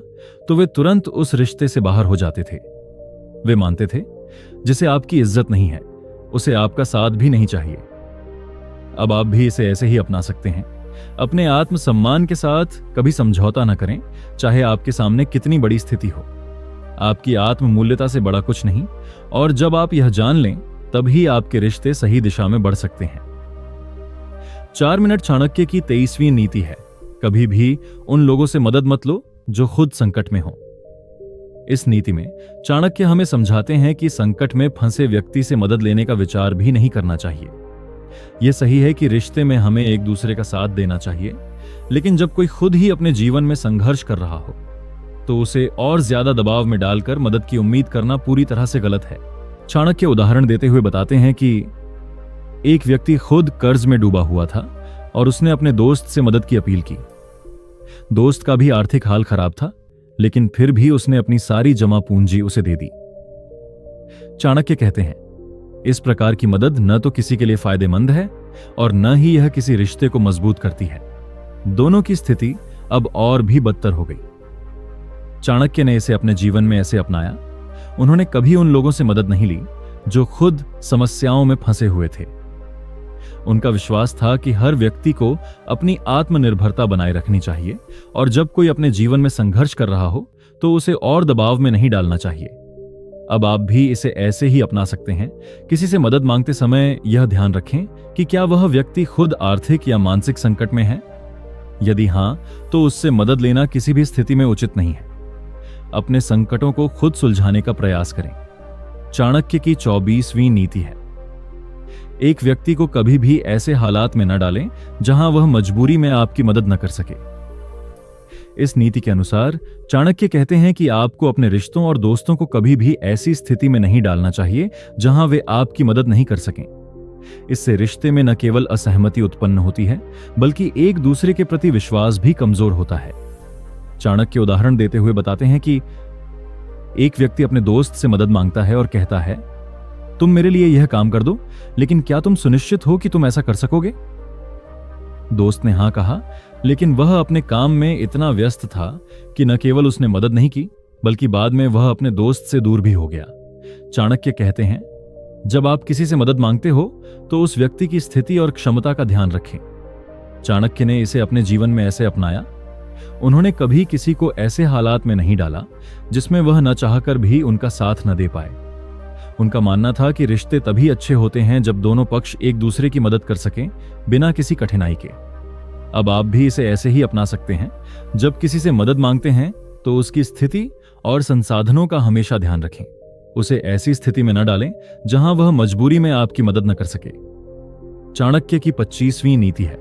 तो वे तुरंत उस रिश्ते से बाहर हो जाते थे। वे मानते थे जिसे आपकी इज्जत नहीं है उसे आपका साथ भी नहीं चाहिए। अब आप भी इसे ऐसे ही अपना सकते हैं। अपने आत्मसम्मान के साथ कभी समझौता न करें, चाहे आपके सामने कितनी बड़ी स्थिति हो। आपकी आत्ममूल्यता से बड़ा कुछ नहीं, और जब आप यह जान लें तभी आपके रिश्ते सही दिशा में बढ़ सकते हैं। 4 मिनट चाणक्य की 23वीं नीति है, कभी भी उन लोगों से मदद मत लो जो खुद संकट में हो। इस नीति में चाणक्य हमें समझाते हैं कि संकट में फंसे व्यक्ति से मदद लेने का विचार भी नहीं करना चाहिए। यह सही है कि रिश्ते में हमें एक दूसरे का साथ देना चाहिए, लेकिन जब कोई खुद ही अपने जीवन में संघर्ष कर रहा हो तो उसे और ज्यादा दबाव में डालकर मदद की उम्मीद करना पूरी तरह से गलत है। चाणक्य उदाहरण देते हुए बताते हैं कि एक व्यक्ति खुद कर्ज में डूबा हुआ था और उसने अपने दोस्त से मदद की अपील की। दोस्त का भी आर्थिक हाल खराब था, लेकिन फिर भी उसने अपनी सारी जमा पूंजी उसे दे दी। चाणक्य कहते हैं, इस प्रकार की मदद न तो किसी के लिए फायदेमंद है और न ही यह किसी रिश्ते को मजबूत करती है। दोनों की स्थिति अब और भी बदतर हो गई। चाणक्य ने इसे अपने जीवन में ऐसे अपनाया। उन्होंने कभी उन लोगों से मदद नहीं ली जो खुद समस्याओं में फंसे हुए थे। उनका विश्वास था कि हर व्यक्ति को अपनी आत्मनिर्भरता बनाए रखनी चाहिए, और जब कोई अपने जीवन में संघर्ष कर रहा हो तो उसे और दबाव में नहीं डालना चाहिए। अब आप भी इसे ऐसे ही अपना सकते हैं। किसी से मदद मांगते समय यह ध्यान रखें कि क्या वह व्यक्ति खुद आर्थिक या मानसिक संकट में है। यदि हां, तो उससे मदद लेना किसी भी स्थिति में उचित नहीं है। अपने संकटों को खुद सुलझाने का प्रयास करें। चाणक्य की 24वीं नीति है, एक व्यक्ति को कभी भी ऐसे हालात में न डालें जहां वह मजबूरी में आपकी मदद न कर सके। इस नीति के अनुसार चाणक्य कहते हैं कि आपको अपने रिश्तों और दोस्तों को कभी भी ऐसी स्थिति में नहीं डालना चाहिए जहां वे आपकी मदद नहीं कर सकें। इससे रिश्ते में न केवल असहमति उत्पन्न होती है, बल्कि एक दूसरे के प्रति विश्वास भी कमजोर होता है। चाणक्य उदाहरण देते हुए बताते हैं कि एक व्यक्ति अपने दोस्त से मदद मांगता है और कहता है, तुम मेरे लिए यह काम कर दो, लेकिन क्या तुम सुनिश्चित हो कि तुम ऐसा कर सकोगे? दोस्त ने हां कहा, लेकिन वह अपने काम में इतना व्यस्त था कि न केवल उसने मदद नहीं की, बल्कि बाद में वह अपने दोस्त से दूर भी हो गया। चाणक्य कहते हैं, जब आप किसी से मदद मांगते हो तो उस व्यक्ति की स्थिति और क्षमता का ध्यान रखें। चाणक्य ने इसे अपने जीवन में ऐसे अपनाया। उन्होंने कभी किसी को ऐसे हालात में नहीं डाला जिसमें वह न चाहकर भी उनका साथ न दे पाए। उनका मानना था कि रिश्ते तभी अच्छे होते हैं जब दोनों पक्ष एक दूसरे की मदद कर सकें बिना किसी कठिनाई के। अब आप भी इसे ऐसे ही अपना सकते हैं। जब किसी से मदद मांगते हैं तो उसकी स्थिति और संसाधनों का हमेशा ध्यान रखें। उसे ऐसी स्थिति में न डालें जहां वह मजबूरी में आपकी मदद न कर सके। चाणक्य की 25वीं नीति है,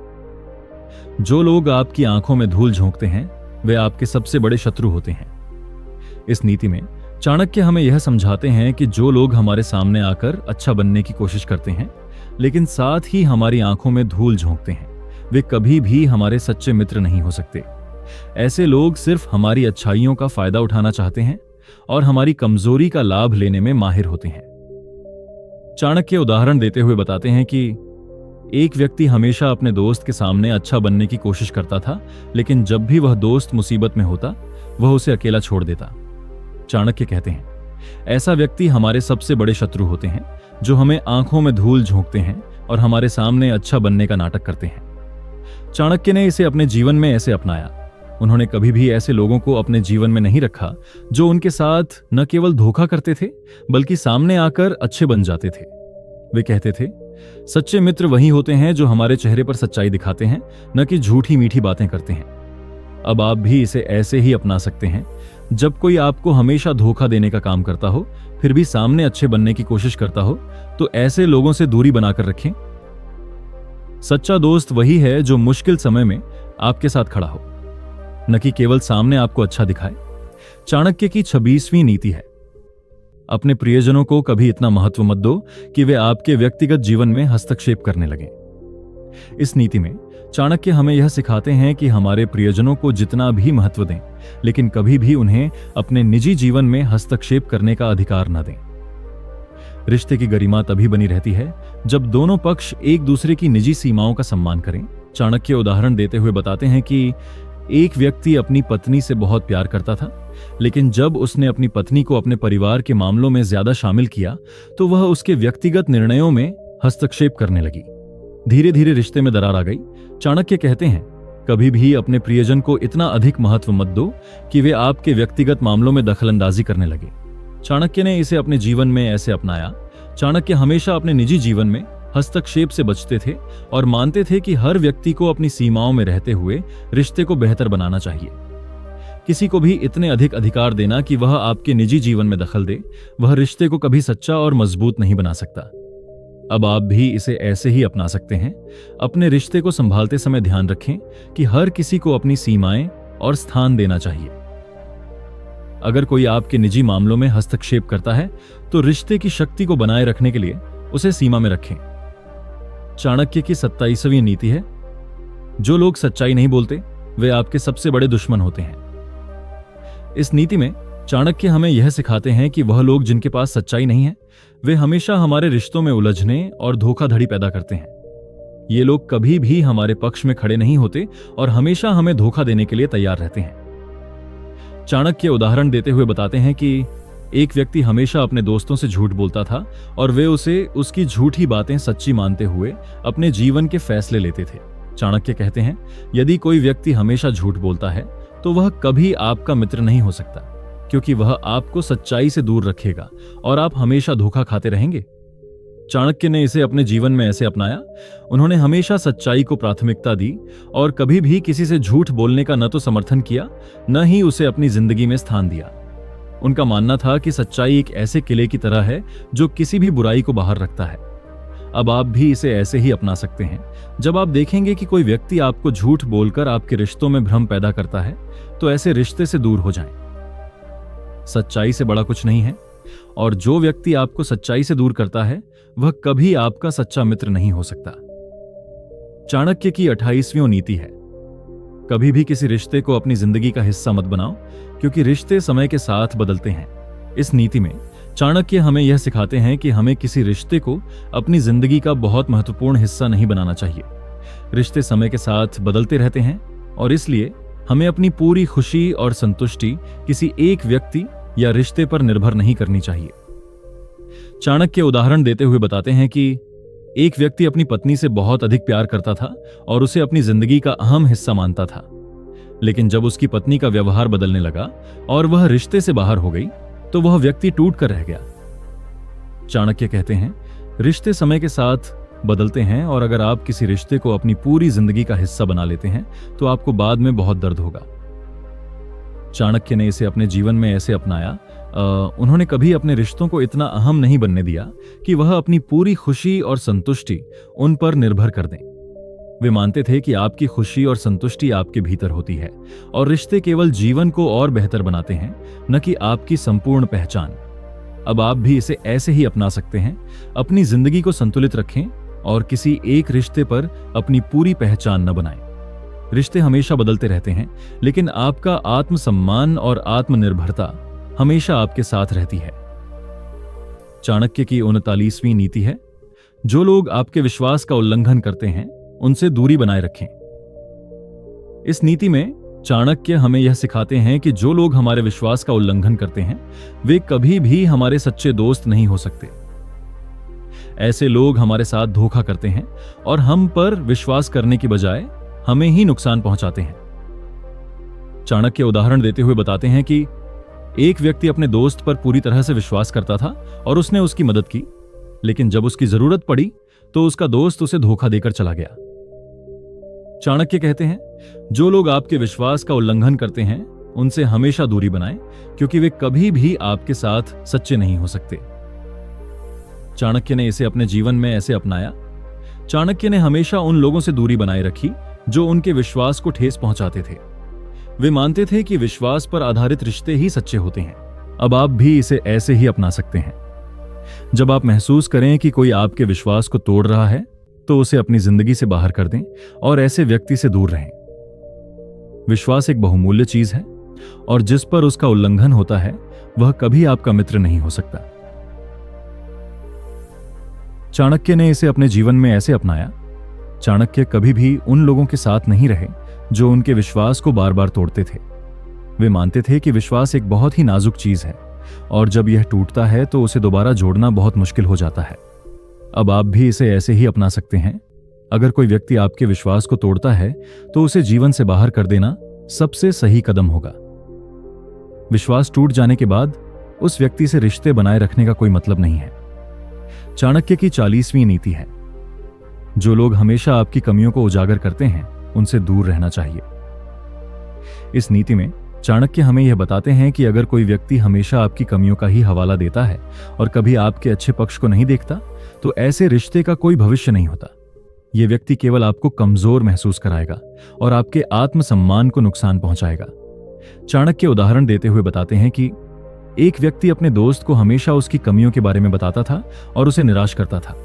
जो लोग आपकी आंखों में धूल झोंकते हैं वे आपके सबसे बड़े शत्रु होते हैं। इस नीति में चाणक्य हमें यह समझाते हैं कि जो लोग हमारे सामने आकर अच्छा बनने की कोशिश करते हैं लेकिन साथ ही हमारी आंखों में धूल झोंकते हैं, वे कभी भी हमारे सच्चे मित्र नहीं हो सकते। ऐसे लोग सिर्फ हमारी अच्छाइयों का फायदा उठाना चाहते हैं और हमारी कमजोरी का लाभ लेने में माहिर होते हैं। चाणक्य उदाहरण देते हुए बताते हैं कि एक व्यक्ति हमेशा अपने दोस्त के सामने अच्छा बनने की कोशिश करता था, लेकिन जब भी वह दोस्त मुसीबत में होता वह उसे अकेला छोड़ देता। चाणक्य कहते हैं, ऐसा व्यक्ति हमारे सबसे बड़े शत्रु होते हैं, जो हमें आंखों में धूल झोंकते हैं और हमारे सामने अच्छा बनने का नाटक करते हैं। चाणक्य ने इसे अपने जीवन में ऐसे अपनाया। उन्होंने कभी भी ऐसे लोगों को अपने जीवन में नहीं रखा जो उनके साथ न केवल धोखा करते थे बल्कि सामने आकर अच्छे बन जाते थे। वे कहते थे, सच्चे मित्र वही होते हैं जो हमारे चेहरे पर सच्चाई दिखाते हैं, न कि झूठी मीठी बातें करते हैं। अब आप भी इसे ऐसे ही अपना सकते हैं। जब कोई आपको हमेशा धोखा देने का काम करता हो फिर भी सामने अच्छे बनने की कोशिश करता हो तो ऐसे लोगों से दूरी बनाकर रखें। सच्चा दोस्त वही है जो मुश्किल समय में आपके साथ खड़ा हो, न कि केवल सामने आपको अच्छा दिखाए। चाणक्य की 26वीं नीति है, अपने प्रियजनों को कभी इतना महत्व मत दो कि वे आपके व्यक्तिगत जीवन में हस्तक्षेप करने लगें। इस नीति में चाणक्य हमें यह सिखाते हैं कि हमारे प्रियजनों को जितना भी महत्व दें, लेकिन कभी भी उन्हें अपने निजी जीवन में हस्तक्षेप करने का अधिकार न दें। रिश्ते की गरिमा तभी बनी रहती है जब दोनों पक्ष एक दूसरे की निजी सीमाओं का सम्मान करें। चाणक्य उदाहरण देते हुए बताते हैं कि एक व्यक्ति अपनी पत्नी से बहुत प्यार करता था, लेकिन जब उसने अपनी पत्नी को अपने परिवार के मामलों में ज्यादा शामिल किया तो वह उसके व्यक्तिगत निर्णयों में हस्तक्षेप करने लगी। धीरे धीरे रिश्ते में दरार आ गई। चाणक्य कहते हैं, कभी भी अपने प्रियजन को इतना अधिक महत्व मत दो कि वे आपके व्यक्तिगत मामलों में दखलंदाजी करने लगे। चाणक्य ने इसे अपने जीवन में ऐसे अपनाया। चाणक्य हमेशा अपने निजी जीवन में हस्तक्षेप से बचते थे और मानते थे कि हर व्यक्ति को अपनी सीमाओं में रहते हुए रिश्ते को बेहतर बनाना चाहिए। किसी को भी इतने अधिक अधिकार देना कि वह आपके निजी जीवन में दखल दे, वह रिश्ते को कभी सच्चा और मजबूत नहीं बना सकता। अब आप भी इसे ऐसे ही अपना सकते हैं। अपने रिश्ते को संभालते समय ध्यान रखें कि हर किसी को अपनी सीमाएं और स्थान देना चाहिए। अगर कोई आपके निजी मामलों में हस्तक्षेप करता है तो रिश्ते की शक्ति को बनाए रखने के लिए उसे सीमा में रखें। चाणक्य की 27वीं नीति है, जो लोग सच्चाई नहीं बोलते वे आपके सबसे बड़े दुश्मन होते हैं। इस नीति में चाणक्य हमें यह सिखाते हैं कि वह लोग जिनके पास सच्चाई नहीं है वे हमेशा हमारे रिश्तों में उलझने और धोखाधड़ी पैदा करते हैं। ये लोग कभी भी हमारे पक्ष में खड़े नहीं होते और हमेशा हमें धोखा देने के लिए तैयार रहते हैं। चाणक्य उदाहरण देते हुए बताते हैं कि एक व्यक्ति हमेशा अपने दोस्तों से झूठ बोलता था और वे उसे उसकी झूठी बातें सच्ची मानते हुए अपने जीवन के फैसले लेते थे। चाणक्य कहते हैं, यदि कोई व्यक्ति हमेशा झूठ बोलता है तो वह कभी आपका मित्र नहीं हो सकता, क्योंकि वह आपको सच्चाई से दूर रखेगा और आप हमेशा धोखा खाते रहेंगे। चाणक्य ने इसे अपने जीवन में ऐसे अपनाया। उन्होंने हमेशा सच्चाई को प्राथमिकता दी और कभी भी किसी से झूठ बोलने का न तो समर्थन किया न ही उसे अपनी जिंदगी में स्थान दिया। उनका मानना था कि सच्चाई एक ऐसे किले की तरह है जो किसी भी बुराई को बाहर रखता है। अब आप भी इसे ऐसे ही अपना सकते हैं। जब आप देखेंगे कि कोई व्यक्ति आपको झूठ बोलकर आपके रिश्तों में भ्रम पैदा करता है तो ऐसे रिश्ते से दूर हो जाएं। सच्चाई से बड़ा कुछ नहीं है और जो व्यक्ति आपको सच्चाई से दूर करता है वह कभी आपका सच्चा मित्र नहीं हो सकता। चाणक्य की 28वीं नीति है, कभी भी किसी रिश्ते को अपनी जिंदगी का हिस्सा मत बनाओ, क्योंकि रिश्ते समय के साथ बदलते हैं। इस नीति में चाणक्य हमें यह सिखाते हैं कि हमें किसी रिश्ते को अपनी जिंदगी का बहुत महत्वपूर्ण हिस्सा नहीं बनाना चाहिए। रिश्ते समय के साथ बदलते रहते हैं और इसलिए हमें अपनी पूरी खुशी और संतुष्टि किसी एक व्यक्ति या रिश्ते पर निर्भर नहीं करनी चाहिए। चाणक्य उदाहरण देते हुए बताते हैं कि एक व्यक्ति अपनी पत्नी से बहुत अधिक प्यार करता था और उसे अपनी जिंदगी का अहम हिस्सा मानता था, लेकिन जब उसकी पत्नी का व्यवहार बदलने लगा और वह रिश्ते से बाहर हो गई तो वह व्यक्ति टूट कर रह गया। चाणक्य कहते हैं, रिश्ते समय के साथ बदलते हैं और अगर आप किसी रिश्ते को अपनी पूरी जिंदगी का हिस्सा बना लेते हैं तो आपको बाद में बहुत दर्द होगा। चाणक्य ने इसे अपने जीवन में ऐसे अपनाया। उन्होंने कभी अपने रिश्तों को इतना अहम नहीं बनने दिया कि वह अपनी पूरी खुशी और संतुष्टि उन पर निर्भर कर दें। वे मानते थे कि आपकी खुशी और संतुष्टि आपके भीतर होती है और रिश्ते केवल जीवन को और बेहतर बनाते हैं, न कि आपकी संपूर्ण पहचान। अब आप भी इसे ऐसे ही अपना सकते हैं। अपनी जिंदगी को संतुलित रखें और किसी एक रिश्ते पर अपनी पूरी पहचान न बनाएं। रिश्ते हमेशा बदलते रहते हैं, लेकिन आपका आत्मसम्मान और आत्मनिर्भरता हमेशा आपके साथ रहती है। चाणक्य की 39वीं नीति है, जो लोग आपके विश्वास का उल्लंघन करते हैं उनसे दूरी बनाए रखें। इस नीति में चाणक्य हमें यह सिखाते हैं कि जो लोग हमारे विश्वास का उल्लंघन करते हैं वे कभी भी हमारे सच्चे दोस्त नहीं हो सकते। ऐसे लोग हमारे साथ धोखा करते हैं और हम पर विश्वास करने की बजाय हमें ही नुकसान पहुंचाते हैं। चाणक्य उदाहरण देते हुए बताते हैं कि एक व्यक्ति अपने दोस्त पर पूरी तरह से विश्वास करता था और उसने उसकी मदद की, लेकिन जब उसकी जरूरत पड़ी तो उसका दोस्त उसे धोखा देकर चला गया। चाणक्य कहते हैं, जो लोग आपके विश्वास का उल्लंघन करते हैं उनसे हमेशा दूरी बनाएं, क्योंकि वे कभी भी आपके साथ सच्चे नहीं हो सकते। चाणक्य ने इसे अपने जीवन में ऐसे अपनाया। चाणक्य ने हमेशा उन लोगों से दूरी बनाए रखी जो उनके विश्वास को ठेस पहुंचाते थे। वे मानते थे कि विश्वास पर आधारित रिश्ते ही सच्चे होते हैं। अब आप भी इसे ऐसे ही अपना सकते हैं। जब आप महसूस करें कि कोई आपके विश्वास को तोड़ रहा है तो उसे अपनी जिंदगी से बाहर कर दें और ऐसे व्यक्ति से दूर रहें। विश्वास एक बहुमूल्य चीज है और जिस पर उसका उल्लंघन होता है वह कभी आपका मित्र नहीं हो सकता। चाणक्य ने इसे अपने जीवन में ऐसे अपनाया। चाणक्य कभी भी उन लोगों के साथ नहीं रहे जो उनके विश्वास को बार बार तोड़ते थे। वे मानते थे कि विश्वास एक बहुत ही नाजुक चीज है और जब यह टूटता है तो उसे दोबारा जोड़ना बहुत मुश्किल हो जाता है। अब आप भी इसे ऐसे ही अपना सकते हैं। अगर कोई व्यक्ति आपके विश्वास को तोड़ता है तो उसे जीवन से बाहर कर देना सबसे सही कदम होगा। विश्वास टूट जाने के बाद उस व्यक्ति से रिश्ते बनाए रखने का कोई मतलब नहीं है। चाणक्य की 40वीं नीति है, जो लोग हमेशा आपकी कमियों को उजागर करते हैं उनसे दूर रहना चाहिए। इस नीति में चाणक्य हमें यह बताते हैं कि अगर कोई व्यक्ति हमेशा आपकी कमियों का ही हवाला देता है और कभी आपके अच्छे पक्ष को नहीं देखता तो ऐसे रिश्ते का कोई भविष्य नहीं होता। यह व्यक्ति केवल आपको कमजोर महसूस कराएगा और आपके आत्मसम्मान को नुकसान पहुंचाएगा। चाणक्य उदाहरण देते हुए बताते हैं कि एक व्यक्ति अपने दोस्त को हमेशा उसकी कमियों के बारे में बताता था और उसे निराश करता था।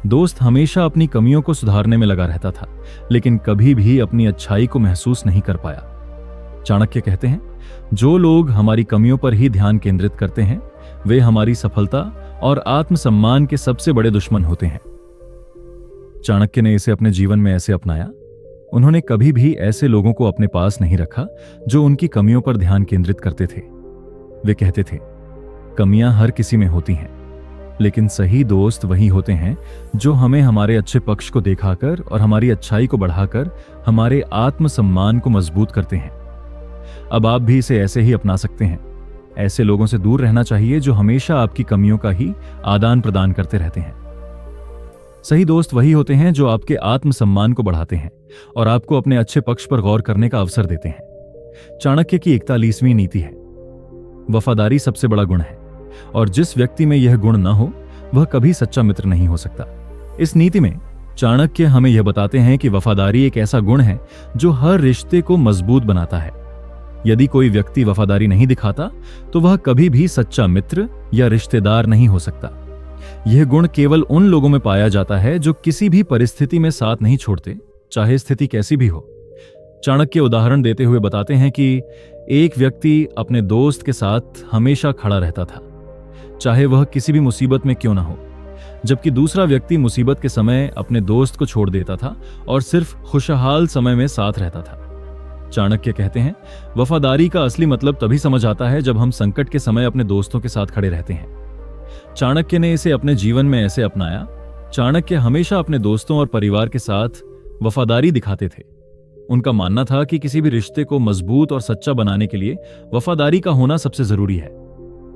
दोस्त हमेशा अपनी कमियों को सुधारने में लगा रहता था, लेकिन कभी भी अपनी अच्छाई को महसूस नहीं कर पाया। चाणक्य कहते हैं, जो लोग हमारी कमियों पर ही ध्यान केंद्रित करते हैं वे हमारी सफलता और आत्मसम्मान के सबसे बड़े दुश्मन होते हैं। चाणक्य ने इसे अपने जीवन में ऐसे अपनाया। उन्होंने कभी भी ऐसे लोगों को अपने पास नहीं रखा जो उनकी कमियों पर ध्यान केंद्रित करते थे। वे कहते थे, कमियां हर किसी में होती हैं, लेकिन सही दोस्त वही होते हैं जो हमें हमारे अच्छे पक्ष को दिखाकर और हमारी अच्छाई को बढ़ाकर हमारे आत्मसम्मान को मजबूत करते हैं। अब आप भी इसे ऐसे ही अपना सकते हैं। ऐसे लोगों से दूर रहना चाहिए जो हमेशा आपकी कमियों का ही आदान प्रदान करते रहते हैं। सही दोस्त वही होते हैं जो आपके आत्मसम्मान को बढ़ाते हैं और आपको अपने अच्छे पक्ष पर गौर करने का अवसर देते हैं। चाणक्य की 41वीं नीति है, वफादारी सबसे बड़ा गुण है और जिस व्यक्ति में यह गुण न हो वह कभी सच्चा मित्र नहीं हो सकता। इस नीति में चाणक्य हमें यह बताते हैं कि वफादारी एक ऐसा गुण है जो हर रिश्ते को मजबूत बनाता है। यदि कोई व्यक्ति वफादारी नहीं दिखाता तो वह कभी भी सच्चा मित्र या रिश्तेदार नहीं हो सकता। यह गुण केवल उन लोगों में पाया जाता है जो किसी भी परिस्थिति में साथ नहीं छोड़ते, चाहे स्थिति कैसी भी हो। चाणक्य उदाहरण देते हुए बताते हैं कि एक व्यक्ति अपने दोस्त के साथ हमेशा खड़ा रहता था, चाहे वह किसी भी मुसीबत में क्यों ना हो, जबकि दूसरा व्यक्ति मुसीबत के समय अपने दोस्त को छोड़ देता था और सिर्फ खुशहाल समय में साथ रहता था। चाणक्य कहते हैं, वफादारी का असली मतलब तभी समझ आता है जब हम संकट के समय अपने दोस्तों के साथ खड़े रहते हैं। चाणक्य ने इसे अपने जीवन में ऐसे अपनाया। चाणक्य हमेशा अपने दोस्तों और परिवार के साथ वफादारी दिखाते थे। उनका मानना था कि किसी भी रिश्ते को मजबूत और सच्चा बनाने के लिए वफादारी का होना सबसे जरूरी है।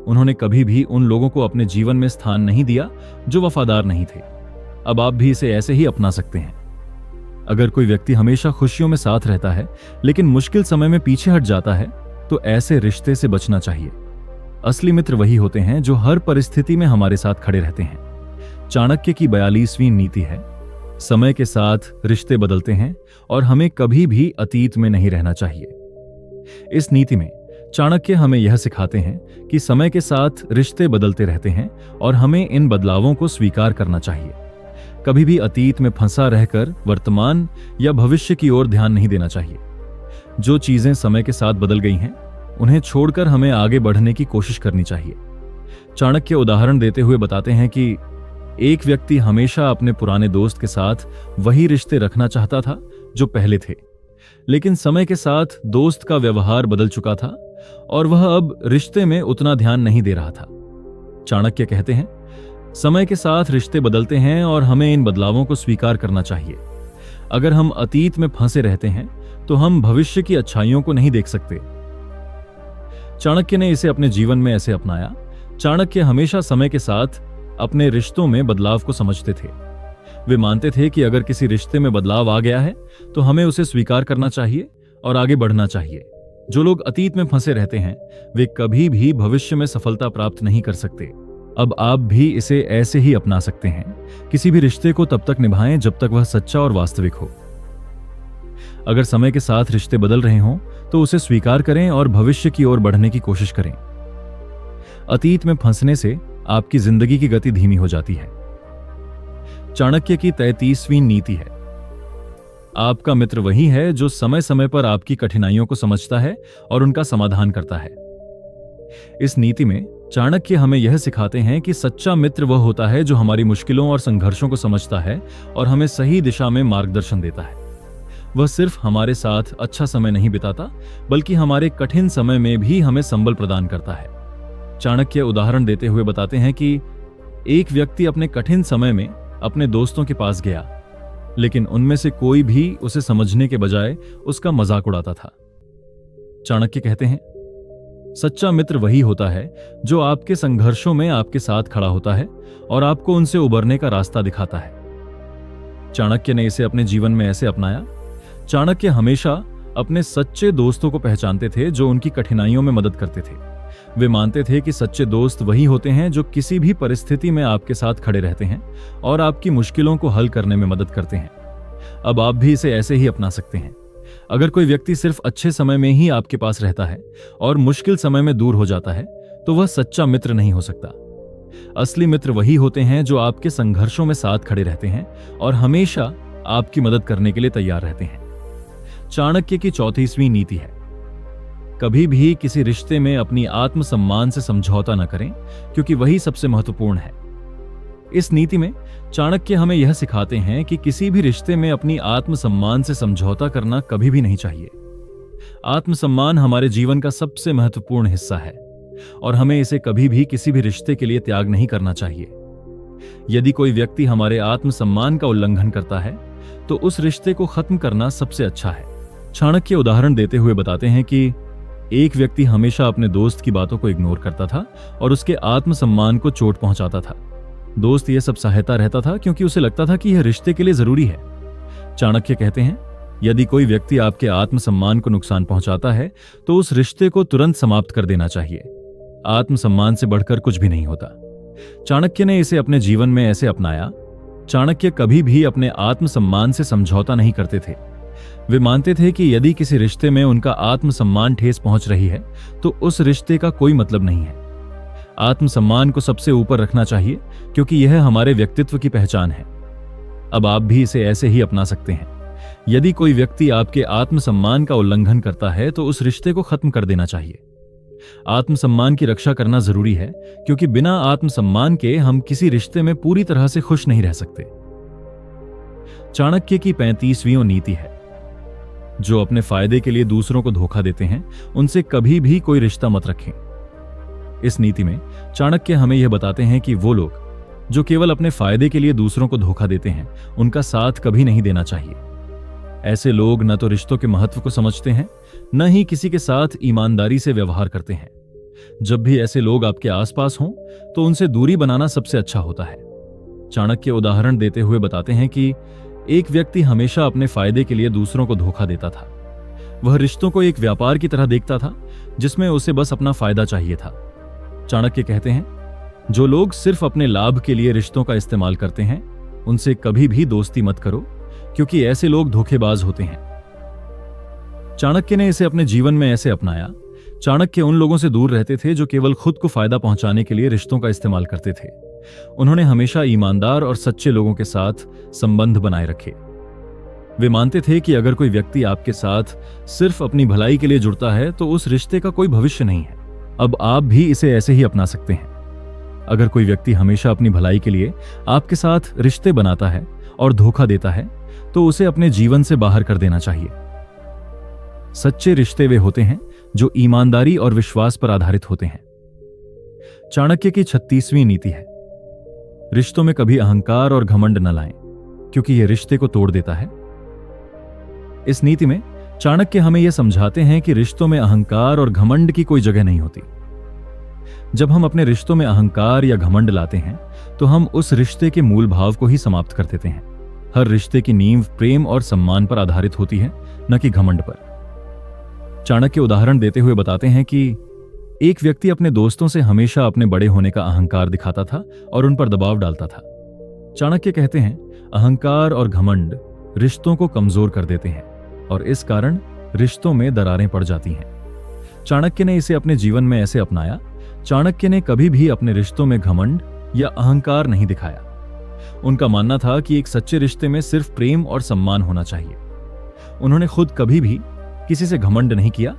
उन्होंने कभी भी उन लोगों को अपने जीवन में स्थान नहीं दिया जो वफादार नहीं थे। अब आप भी इसे ऐसे ही अपना सकते हैं। अगर कोई व्यक्ति हमेशा खुशियों में साथ रहता है लेकिन मुश्किल समय में पीछे हट जाता है तो ऐसे रिश्ते से बचना चाहिए। असली मित्र वही होते हैं जो हर परिस्थिति में हमारे साथ खड़े रहते हैं। चाणक्य की 42वीं नीति है, समय के साथ रिश्ते बदलते हैं और हमें कभी भी अतीत में नहीं रहना चाहिए। इस नीति में चाणक्य हमें यह सिखाते हैं कि समय के साथ रिश्ते बदलते रहते हैं और हमें इन बदलावों को स्वीकार करना चाहिए। कभी भी अतीत में फंसा रहकर वर्तमान या भविष्य की ओर ध्यान नहीं देना चाहिए। जो चीजें समय के साथ बदल गई हैं उन्हें छोड़कर हमें आगे बढ़ने की कोशिश करनी चाहिए। चाणक्य उदाहरण देते हुए बताते हैं कि एक व्यक्ति हमेशा अपने पुराने दोस्त के साथ वही रिश्ते रखना चाहता था जो पहले थे, लेकिन समय के साथ दोस्त का व्यवहार बदल चुका था और वह अब रिश्ते में उतना ध्यान नहीं दे रहा था। चाणक्य कहते हैं, समय के साथ रिश्ते बदलते हैं और हमें इन बदलावों को स्वीकार करना चाहिए। अगर हम अतीत में फंसे रहते हैं तो हम भविष्य की अच्छाइयों को नहीं देख सकते। चाणक्य ने इसे अपने जीवन में ऐसे अपनाया। चाणक्य हमेशा समय के साथ अपने रिश्तों में बदलाव को समझते थे। वे मानते थे कि अगर किसी रिश्ते में बदलाव आ गया है तो हमें उसे स्वीकार करना चाहिए और आगे बढ़ना चाहिए। जो लोग अतीत में फंसे रहते हैं वे कभी भी भविष्य में सफलता प्राप्त नहीं कर सकते। अब आप भी इसे ऐसे ही अपना सकते हैं। किसी भी रिश्ते को तब तक निभाएं जब तक वह सच्चा और वास्तविक हो। अगर समय के साथ रिश्ते बदल रहे हों तो उसे स्वीकार करें और भविष्य की ओर बढ़ने की कोशिश करें। अतीत में फंसने से आपकी जिंदगी की गति धीमी हो जाती है। चाणक्य की 33वीं नीति है, आपका मित्र वही है जो समय समय पर आपकी कठिनाइयों को समझता है और उनका समाधान करता है। इस नीति में चाणक्य हमें यह सिखाते हैं कि सच्चा मित्र वह होता है जो हमारी मुश्किलों और संघर्षों को समझता है और हमें सही दिशा में मार्गदर्शन देता है। वह सिर्फ हमारे साथ अच्छा समय नहीं बिताता, बल्कि हमारे कठिन समय में भी हमें संबल प्रदान करता है। चाणक्य उदाहरण देते हुए बताते हैं कि एक व्यक्ति अपने कठिन समय में अपने दोस्तों के पास गया, लेकिन उनमें से कोई भी उसे समझने के बजाय उसका मजाक उड़ाता था। चाणक्य कहते हैं, सच्चा मित्र वही होता है जो आपके संघर्षों में आपके साथ खड़ा होता है और आपको उनसे उबरने का रास्ता दिखाता है। चाणक्य ने इसे अपने जीवन में ऐसे अपनाया। चाणक्य हमेशा अपने सच्चे दोस्तों को पहचानते थे जो उनकी कठिनाइयों में मदद करते थे। वे मानते थे कि सच्चे दोस्त वही होते हैं जो किसी भी परिस्थिति में आपके साथ खड़े रहते हैं और आपकी मुश्किलों को हल करने में मदद करते हैं। अब आप भी इसे ऐसे ही अपना सकते हैं। अगर कोई व्यक्ति सिर्फ अच्छे समय में ही आपके पास रहता है और मुश्किल समय में दूर हो जाता है, तो वह सच्चा मित्र नहीं हो सकता। असली मित्र वही होते हैं जो आपके संघर्षों में साथ खड़े रहते हैं और हमेशा आपकी मदद करने के लिए तैयार रहते हैं। चाणक्य की 34वीं नीति है, कभी भी किसी रिश्ते में अपनी आत्मसम्मान से समझौता न करें, क्योंकि वही सबसे महत्वपूर्ण है। इस नीति में चाणक्य हमें यह सिखाते हैं कि किसी भी रिश्ते में अपनी आत्मसम्मान से समझौता करना कभी भी नहीं चाहिए। आत्मसम्मान हमारे जीवन का सबसे महत्वपूर्ण हिस्सा है और हमें इसे कभी भी किसी भी रिश्ते के लिए त्याग नहीं करना चाहिए। यदि कोई व्यक्ति हमारे आत्मसम्मान का उल्लंघन करता है, तो उस रिश्ते को खत्म करना सबसे अच्छा है। चाणक्य उदाहरण देते हुए बताते हैं कि एक व्यक्ति हमेशा अपने दोस्त की बातों को इग्नोर करता था और उसके आत्मसम्मान को चोट पहुंचाता था। दोस्त यह सब सहायता रहता था क्योंकि उसे लगता था कि यह रिश्ते के लिए जरूरी है। चाणक्य कहते हैं, यदि कोई व्यक्ति आपके आत्मसम्मान को नुकसान पहुंचाता है, तो उस रिश्ते को तुरंत समाप्त कर देना चाहिए। आत्मसम्मान से बढ़कर कुछ भी नहीं होता। चाणक्य ने इसे अपने जीवन में ऐसे अपनाया। चाणक्य कभी भी अपने आत्मसम्मान से समझौता नहीं करते थे। वे मानते थे कि यदि किसी रिश्ते में उनका आत्मसम्मान ठेस पहुंच रही है, तो उस रिश्ते का कोई मतलब नहीं है। आत्मसम्मान को सबसे ऊपर रखना चाहिए, क्योंकि यह हमारे व्यक्तित्व की पहचान है। अब आप भी इसे ऐसे ही अपना सकते हैं। यदि कोई व्यक्ति आपके आत्मसम्मान का उल्लंघन करता है, तो उस रिश्ते को खत्म कर देना चाहिए। आत्मसम्मान की रक्षा करना जरूरी है, क्योंकि बिना आत्मसम्मान के हम किसी रिश्ते में पूरी तरह से खुश नहीं रह सकते। चाणक्य की 35वीं नीति है, जो अपने फायदे के लिए दूसरों को धोखा देते हैं, उनसे कभी भी कोई रिश्ता मत रखें। इस नीति में चाणक्य हमें यह बताते हैं कि वो लोग जो केवल अपने फायदे के लिए दूसरों को धोखा देते हैं, उनका साथ कभी नहीं देना चाहिए। ऐसे लोग न तो रिश्तों के महत्व को समझते हैं, न ही किसी के साथ ईमानदारी से व्यवहार करते हैं। जब भी ऐसे लोग आपके आसपास हों, तो उनसे दूरी बनाना सबसे अच्छा होता है। चाणक्य उदाहरण देते हुए बताते हैं कि एक व्यक्ति हमेशा अपने फायदे के लिए दूसरों को धोखा देता था। वह रिश्तों को एक व्यापार की तरह देखता था, जिसमें उसे बस अपना फायदा चाहिए था। चाणक्य कहते हैं, जो लोग सिर्फ अपने लाभ के लिए रिश्तों का इस्तेमाल करते हैं, उनसे कभी भी दोस्ती मत करो, क्योंकि ऐसे लोग धोखेबाज होते हैं। चाणक्य ने इसे अपने जीवन में ऐसे अपनाया। चाणक्य उन लोगों से दूर रहते थे जो केवल खुद को फायदा पहुंचाने के लिए रिश्तों का इस्तेमाल करते थे। उन्होंने हमेशा ईमानदार और सच्चे लोगों के साथ संबंध बनाए रखे। वे मानते थे कि अगर कोई व्यक्ति आपके साथ सिर्फ अपनी भलाई के लिए जुड़ता है, तो उस रिश्ते का कोई भविष्य नहीं है। अब आप भी इसे ऐसे ही अपना सकते हैं। अगर कोई व्यक्ति हमेशा अपनी भलाई के लिए आपके साथ रिश्ते बनाता है और धोखा देता है, तो उसे अपने जीवन से बाहर कर देना चाहिए। सच्चे रिश्ते वे होते हैं जो ईमानदारी और विश्वास पर आधारित होते हैं। चाणक्य की 36वीं नीति है, रिश्तों में कभी अहंकार और घमंड न लाएं, क्योंकि यह रिश्ते को तोड़ देता है। इस नीति में चाणक्य हमें यह समझाते हैं कि रिश्तों में अहंकार और घमंड की कोई जगह नहीं होती। जब हम अपने रिश्तों में अहंकार या घमंड लाते हैं, तो हम उस रिश्ते के मूल भाव को ही समाप्त कर देते हैं। हर रिश्ते की नींव प्रेम और सम्मान पर आधारित होती है, न कि घमंड पर। चाणक्य उदाहरण देते हुए बताते हैं कि एक व्यक्ति अपने दोस्तों से हमेशा अपने बड़े होने का अहंकार दिखाता था और उन पर दबाव डालता था। चाणक्य कहते हैं, अहंकार और घमंड रिश्तों को कमजोर कर देते हैं और इस कारण रिश्तों में दरारें पड़ जाती हैं। चाणक्य ने इसे अपने जीवन में ऐसे अपनाया। चाणक्य ने कभी भी अपने रिश्तों में घमंड या अहंकार नहीं दिखाया। उनका मानना था कि एक सच्चे रिश्ते में सिर्फ प्रेम और सम्मान होना चाहिए। उन्होंने खुद कभी भी किसी से घमंड नहीं किया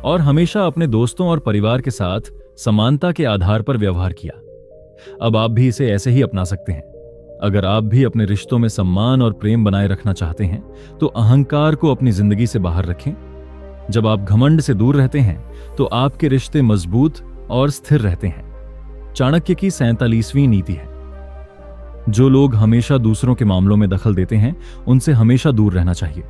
और हमेशा अपने दोस्तों और परिवार के साथ समानता के आधार पर व्यवहार किया। अब आप भी इसे ऐसे ही अपना सकते हैं। अगर आप भी अपने रिश्तों में सम्मान और प्रेम बनाए रखना चाहते हैं तो अहंकार को अपनी जिंदगी से बाहर रखें। जब आप घमंड से दूर रहते हैं तो आपके रिश्ते मजबूत और स्थिर रहते हैं। चाणक्य की 47वीं नीति है, जो लोग हमेशा दूसरों के मामलों में दखल देते हैं उनसे हमेशा दूर रहना चाहिए।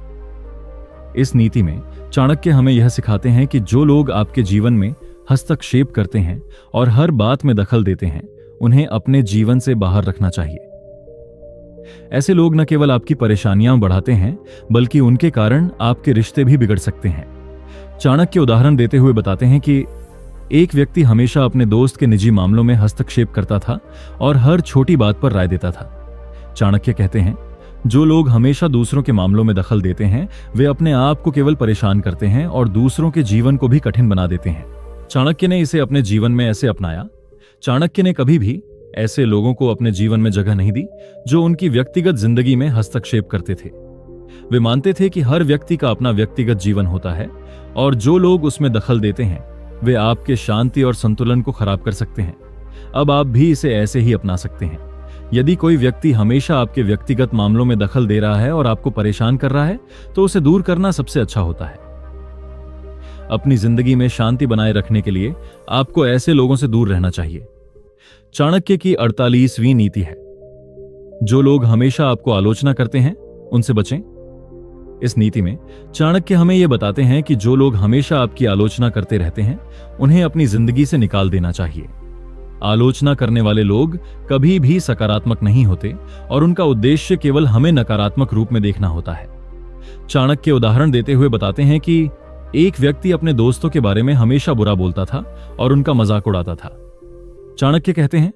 इस नीति में चाणक्य हमें यह सिखाते हैं कि जो लोग आपके जीवन में हस्तक्षेप करते हैं और हर बात में दखल देते हैं, उन्हें अपने जीवन से बाहर रखना चाहिए। ऐसे लोग न केवल आपकी परेशानियां बढ़ाते हैं, बल्कि उनके कारण आपके रिश्ते भी बिगड़ सकते हैं। चाणक्य उदाहरण देते हुए बताते हैं कि एक व्यक्ति हमेशा अपने दोस्त के निजी मामलों में हस्तक्षेप करता था और हर छोटी बात पर राय देता था। चाणक्य कहते हैं, जो लोग हमेशा दूसरों के मामलों में दखल देते हैं वे अपने आप को केवल परेशान करते हैं और दूसरों के जीवन को भी कठिन बना देते हैं। चाणक्य ने इसे अपने जीवन में ऐसे अपनाया। चाणक्य ने कभी भी ऐसे लोगों को अपने जीवन में जगह नहीं दी जो उनकी व्यक्तिगत जिंदगी में हस्तक्षेप करते थे। वे मानते थे कि हर व्यक्ति का अपना व्यक्तिगत जीवन होता है और जो लोग उसमें दखल देते हैं वे आपके शांति और संतुलन को खराब कर सकते हैं। अब आप भी इसे ऐसे ही अपना सकते हैं। यदि कोई व्यक्ति हमेशा आपके व्यक्तिगत मामलों में दखल दे रहा है और आपको परेशान कर रहा है तो उसे दूर करना सबसे अच्छा होता है। अपनी जिंदगी में शांति बनाए रखने के लिए आपको ऐसे लोगों से दूर रहना चाहिए। चाणक्य की 48वीं नीति है, जो लोग हमेशा आपको आलोचना करते हैं उनसे बचें। इस नीति में चाणक्य हमें यह बताते हैं कि जो लोग हमेशा आपकी आलोचना करते रहते हैं उन्हें अपनी जिंदगी से निकाल देना चाहिए। आलोचना करने वाले लोग कभी भी सकारात्मक नहीं होते और उनका उद्देश्य केवल हमें नकारात्मक रूप में देखना होता है। चाणक्य उदाहरण देते हुए बताते हैं कि एक व्यक्ति अपने दोस्तों के बारे में हमेशा बुरा बोलता था और उनका मजाक उड़ाता था। चाणक्य कहते हैं,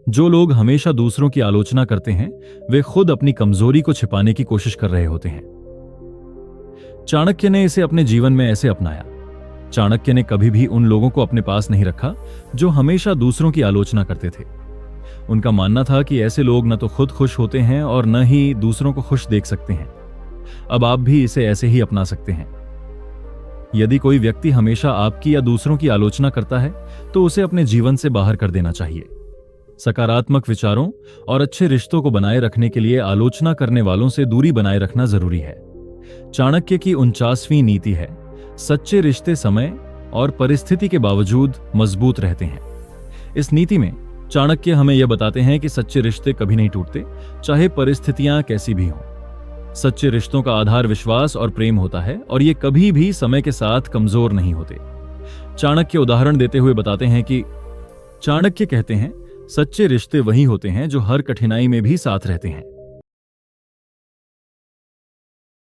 जो लोग हमेशा दूसरों की आलोचना करते हैं वे खुद अपनी कमजोरी को छिपाने की कोशिश कर रहे होते हैं। चाणक्य ने इसे अपने जीवन में ऐसे अपनाया। चाणक्य ने कभी भी उन लोगों को अपने पास नहीं रखा जो हमेशा दूसरों की आलोचना करते थे। उनका मानना था कि ऐसे लोग न तो खुद खुश होते हैं और न ही दूसरों को खुश देख सकते हैं। अब आप भी इसे ऐसे ही अपना सकते हैं। यदि कोई व्यक्ति हमेशा आपकी या दूसरों की आलोचना करता है तो उसे अपने जीवन से बाहर कर देना चाहिए। सकारात्मक विचारों और अच्छे रिश्तों को बनाए रखने के लिए आलोचना करने वालों से दूरी बनाए रखना जरूरी है। चाणक्य की 49वीं नीति है, सच्चे रिश्ते समय और परिस्थिति के बावजूद मजबूत रहते हैं। इस नीति में चाणक्य हमें यह बताते हैं कि सच्चे रिश्ते कभी नहीं टूटते, चाहे परिस्थितियां कैसी भी हों। सच्चे रिश्तों का आधार विश्वास और प्रेम होता है और ये कभी भी समय के साथ कमजोर नहीं होते। चाणक्य उदाहरण देते हुए बताते हैं कि चाणक्य कहते हैं, सच्चे रिश्ते वही होते हैं जो हर कठिनाई में भी साथ रहते हैं।